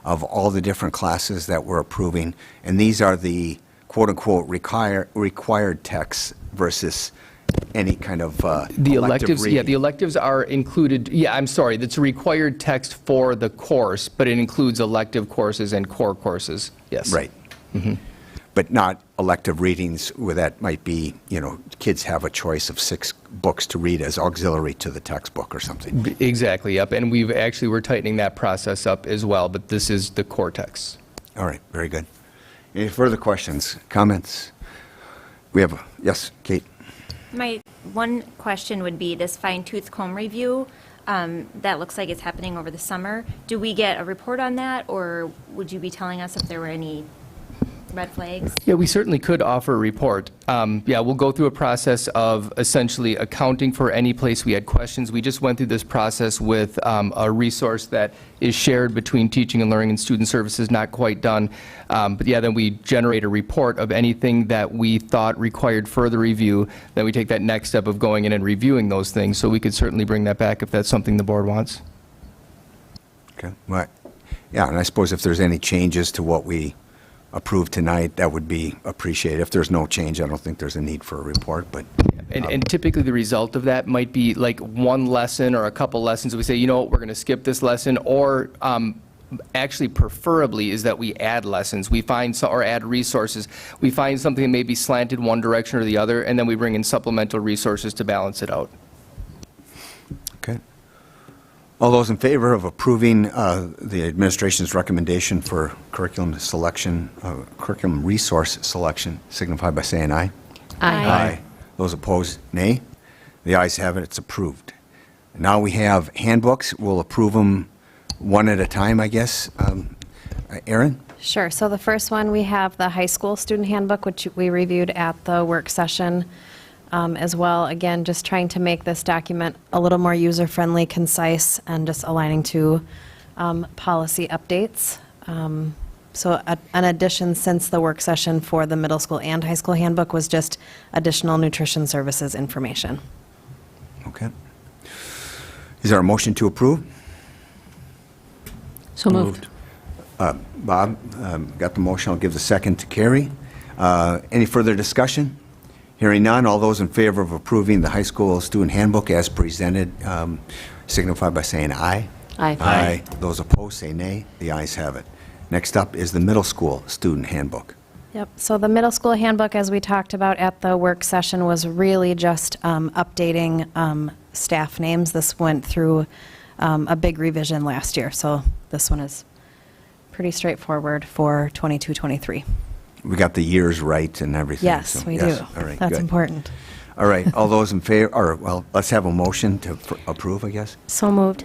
of all the different classes that we're approving. And these are the quote-unquote required texts versus any kind of the electives, reading. yeah, the electives are included. Yeah, I'm sorry, that's a required text for the course, but it includes elective courses and core courses. Yes. Right. Mm-hmm. But not elective readings where that might be, kids have a choice of 6 books to read as auxiliary to the textbook or something. Exactly, yep. And we're tightening that process up as well, but this is the core text. All right, very good. Any further questions, comments? We have, yes, Kate? My one question would be this fine-tooth comb review that looks like it's happening over the summer. Do we get a report on that, or would you be telling us if there were any red flags? Yeah, we certainly could offer a report. We'll go through a process of essentially accounting for any place we had questions. We just went through this process with a resource that is shared between teaching and learning and student services, not quite done. Then we generate a report of anything that we thought required further review. Then we take that next step of going in and reviewing those things. So we could certainly bring that back if that's something the board wants. Okay. Well, yeah, and I suppose if there's any changes to what we approved tonight, that would be appreciated. If there's no change, I don't think there's a need for a report, but... And typically the result of that might be like one lesson or a couple lessons. We say, we're going to skip this lesson, or actually preferably is that we add lessons. We find, or add resources. We find something that may be slanted one direction or the other, and then we bring in supplemental resources to balance it out. Okay. All those in favor of approving the administration's recommendation for curriculum selection, curriculum resource selection, signify by saying aye. Aye. Those opposed, nay. The ayes have it. It's approved. Now we have handbooks. We'll approve them one at a time, I guess. Erin? Sure. So the first one, we have the high school student handbook, which we reviewed at the work session as well. Again, just trying to make this document a little more user-friendly, concise, and just aligning to policy updates. So an addition since the work session for the middle school and high school handbook was just additional nutrition services information. Okay. Is there a motion to approve? So moved. Bob got the motion. I'll give the second to Carrie. Any further discussion? Hearing none, all those in favor of approving the high school student handbook as presented signify by saying aye. Aye. Aye. Those opposed say nay. The ayes have it. Next up is the middle school student handbook. Yep, so the middle school handbook, as we talked about at the work session, was really just updating staff names. This went through a big revision last year, so this one is pretty straightforward for 22-23. We got the years right and everything. Yes, so, we yes. do. All right, That's good. important. All right, all those in favor, or, well, let's have a motion to approve, I guess. So moved.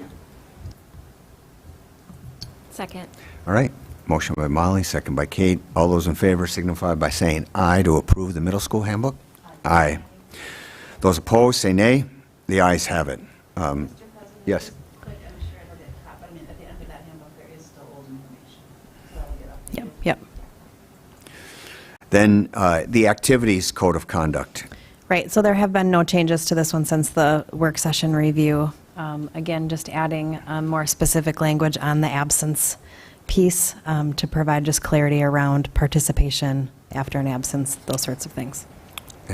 Second. All right, motion by Molly, second by Kate. All those in favor signify by saying aye to approve the middle school handbook. Aye. Those opposed say nay. The ayes have it. Yes. Yep. Then the activities code of conduct. Right, so there have been no changes to this one since the work session review. Again, just adding more specific language on the absence piece to provide just clarity around participation after an absence, those sorts of things.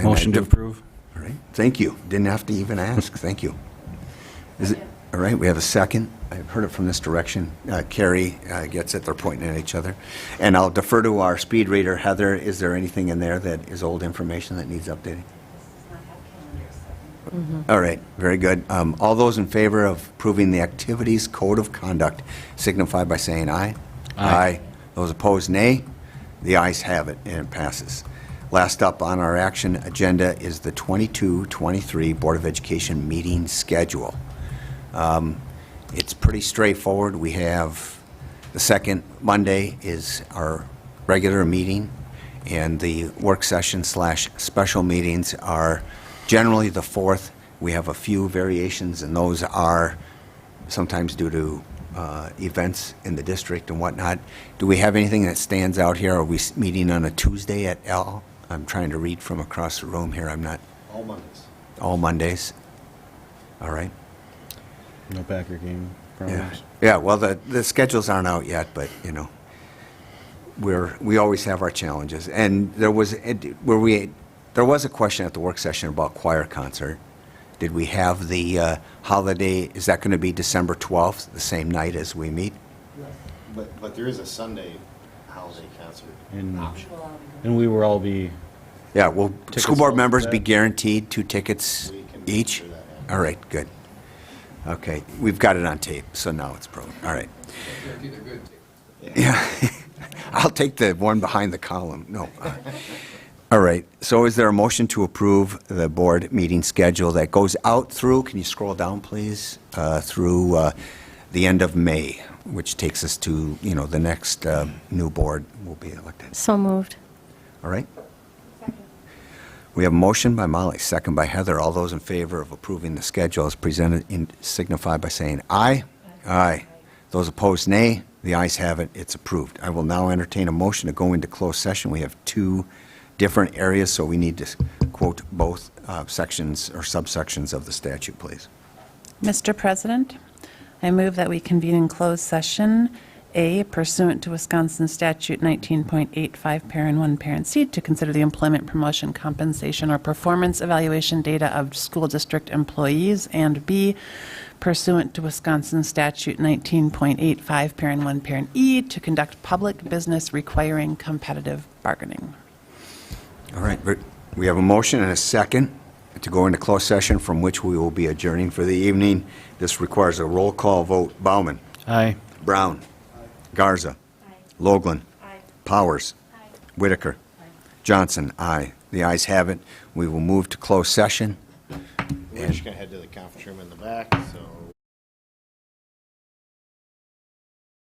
Motion to approve. All right, thank you. Didn't have to even ask, thank you. Is it All right, we have a second. I've heard it from this direction. Carrie gets it, they're pointing at each other. And I'll defer to our speed reader, Heather. Is there anything in there that is old information that needs updating? All right, very good. All those in favor of approving the activities code of conduct signify by saying aye. Aye. Those opposed, nay. The ayes have it, and it passes. Last up on our action agenda is the 22-23 Board of Education meeting schedule. It's pretty straightforward. We have the second Monday is our regular meeting, and the work session / special meetings are generally the fourth. We have a few variations, and those are sometimes due to events in the district and whatnot. Do we have anything that stands out here? Are we meeting on a Tuesday at L? I'm trying to read from across the room here. I'm not. All Mondays. All Mondays. All right. No Packer game problems. Yeah. Well, the schedules aren't out yet, but you know, we always have our challenges. And there was a question at the work session about choir concert. Did we have the holiday? Is that going to be December 12th, the same night as we meet? But there is a Sunday holiday concert And, option. and we will all be. Yeah. Will Tickets school board sold members for be that? guaranteed 2 tickets each? All right. Good. Okay. We've got it on tape, so now it's proven. All right. Yeah. I'll take the one behind the column. No. All right. So is there a motion to approve the board meeting schedule that goes out through, can you scroll down, please, through the end of May, which takes us to, you know, the next new board will be elected? So moved. All right. We have a motion by Molly, second by Heather. All those in favor of approving the schedule as presented signify by saying aye. Aye. Those opposed, nay. The ayes have it. It's approved. I will now entertain a motion to go into closed session. We have 2 different areas, so we need to quote both sections or subsections of the statute, please. Mr. President, I move that we convene in closed session, A, pursuant to Wisconsin Statute 19.85, Parent 1, Parent C, to consider the employment, promotion, compensation, or performance evaluation data of school district employees, and B, pursuant to Wisconsin Statute 19.85, Parent 1, Parent E, to conduct public business requiring competitive bargaining. All right. We have a motion and a second to go into closed session from which we will be adjourning for the evening. This requires a roll call vote. Bauman. Aye. Brown. Garza. Loughlin. Powers. Whitaker. Johnson. Aye. The ayes have it. We will move to closed session. We're just going to head to the conference room in the back, so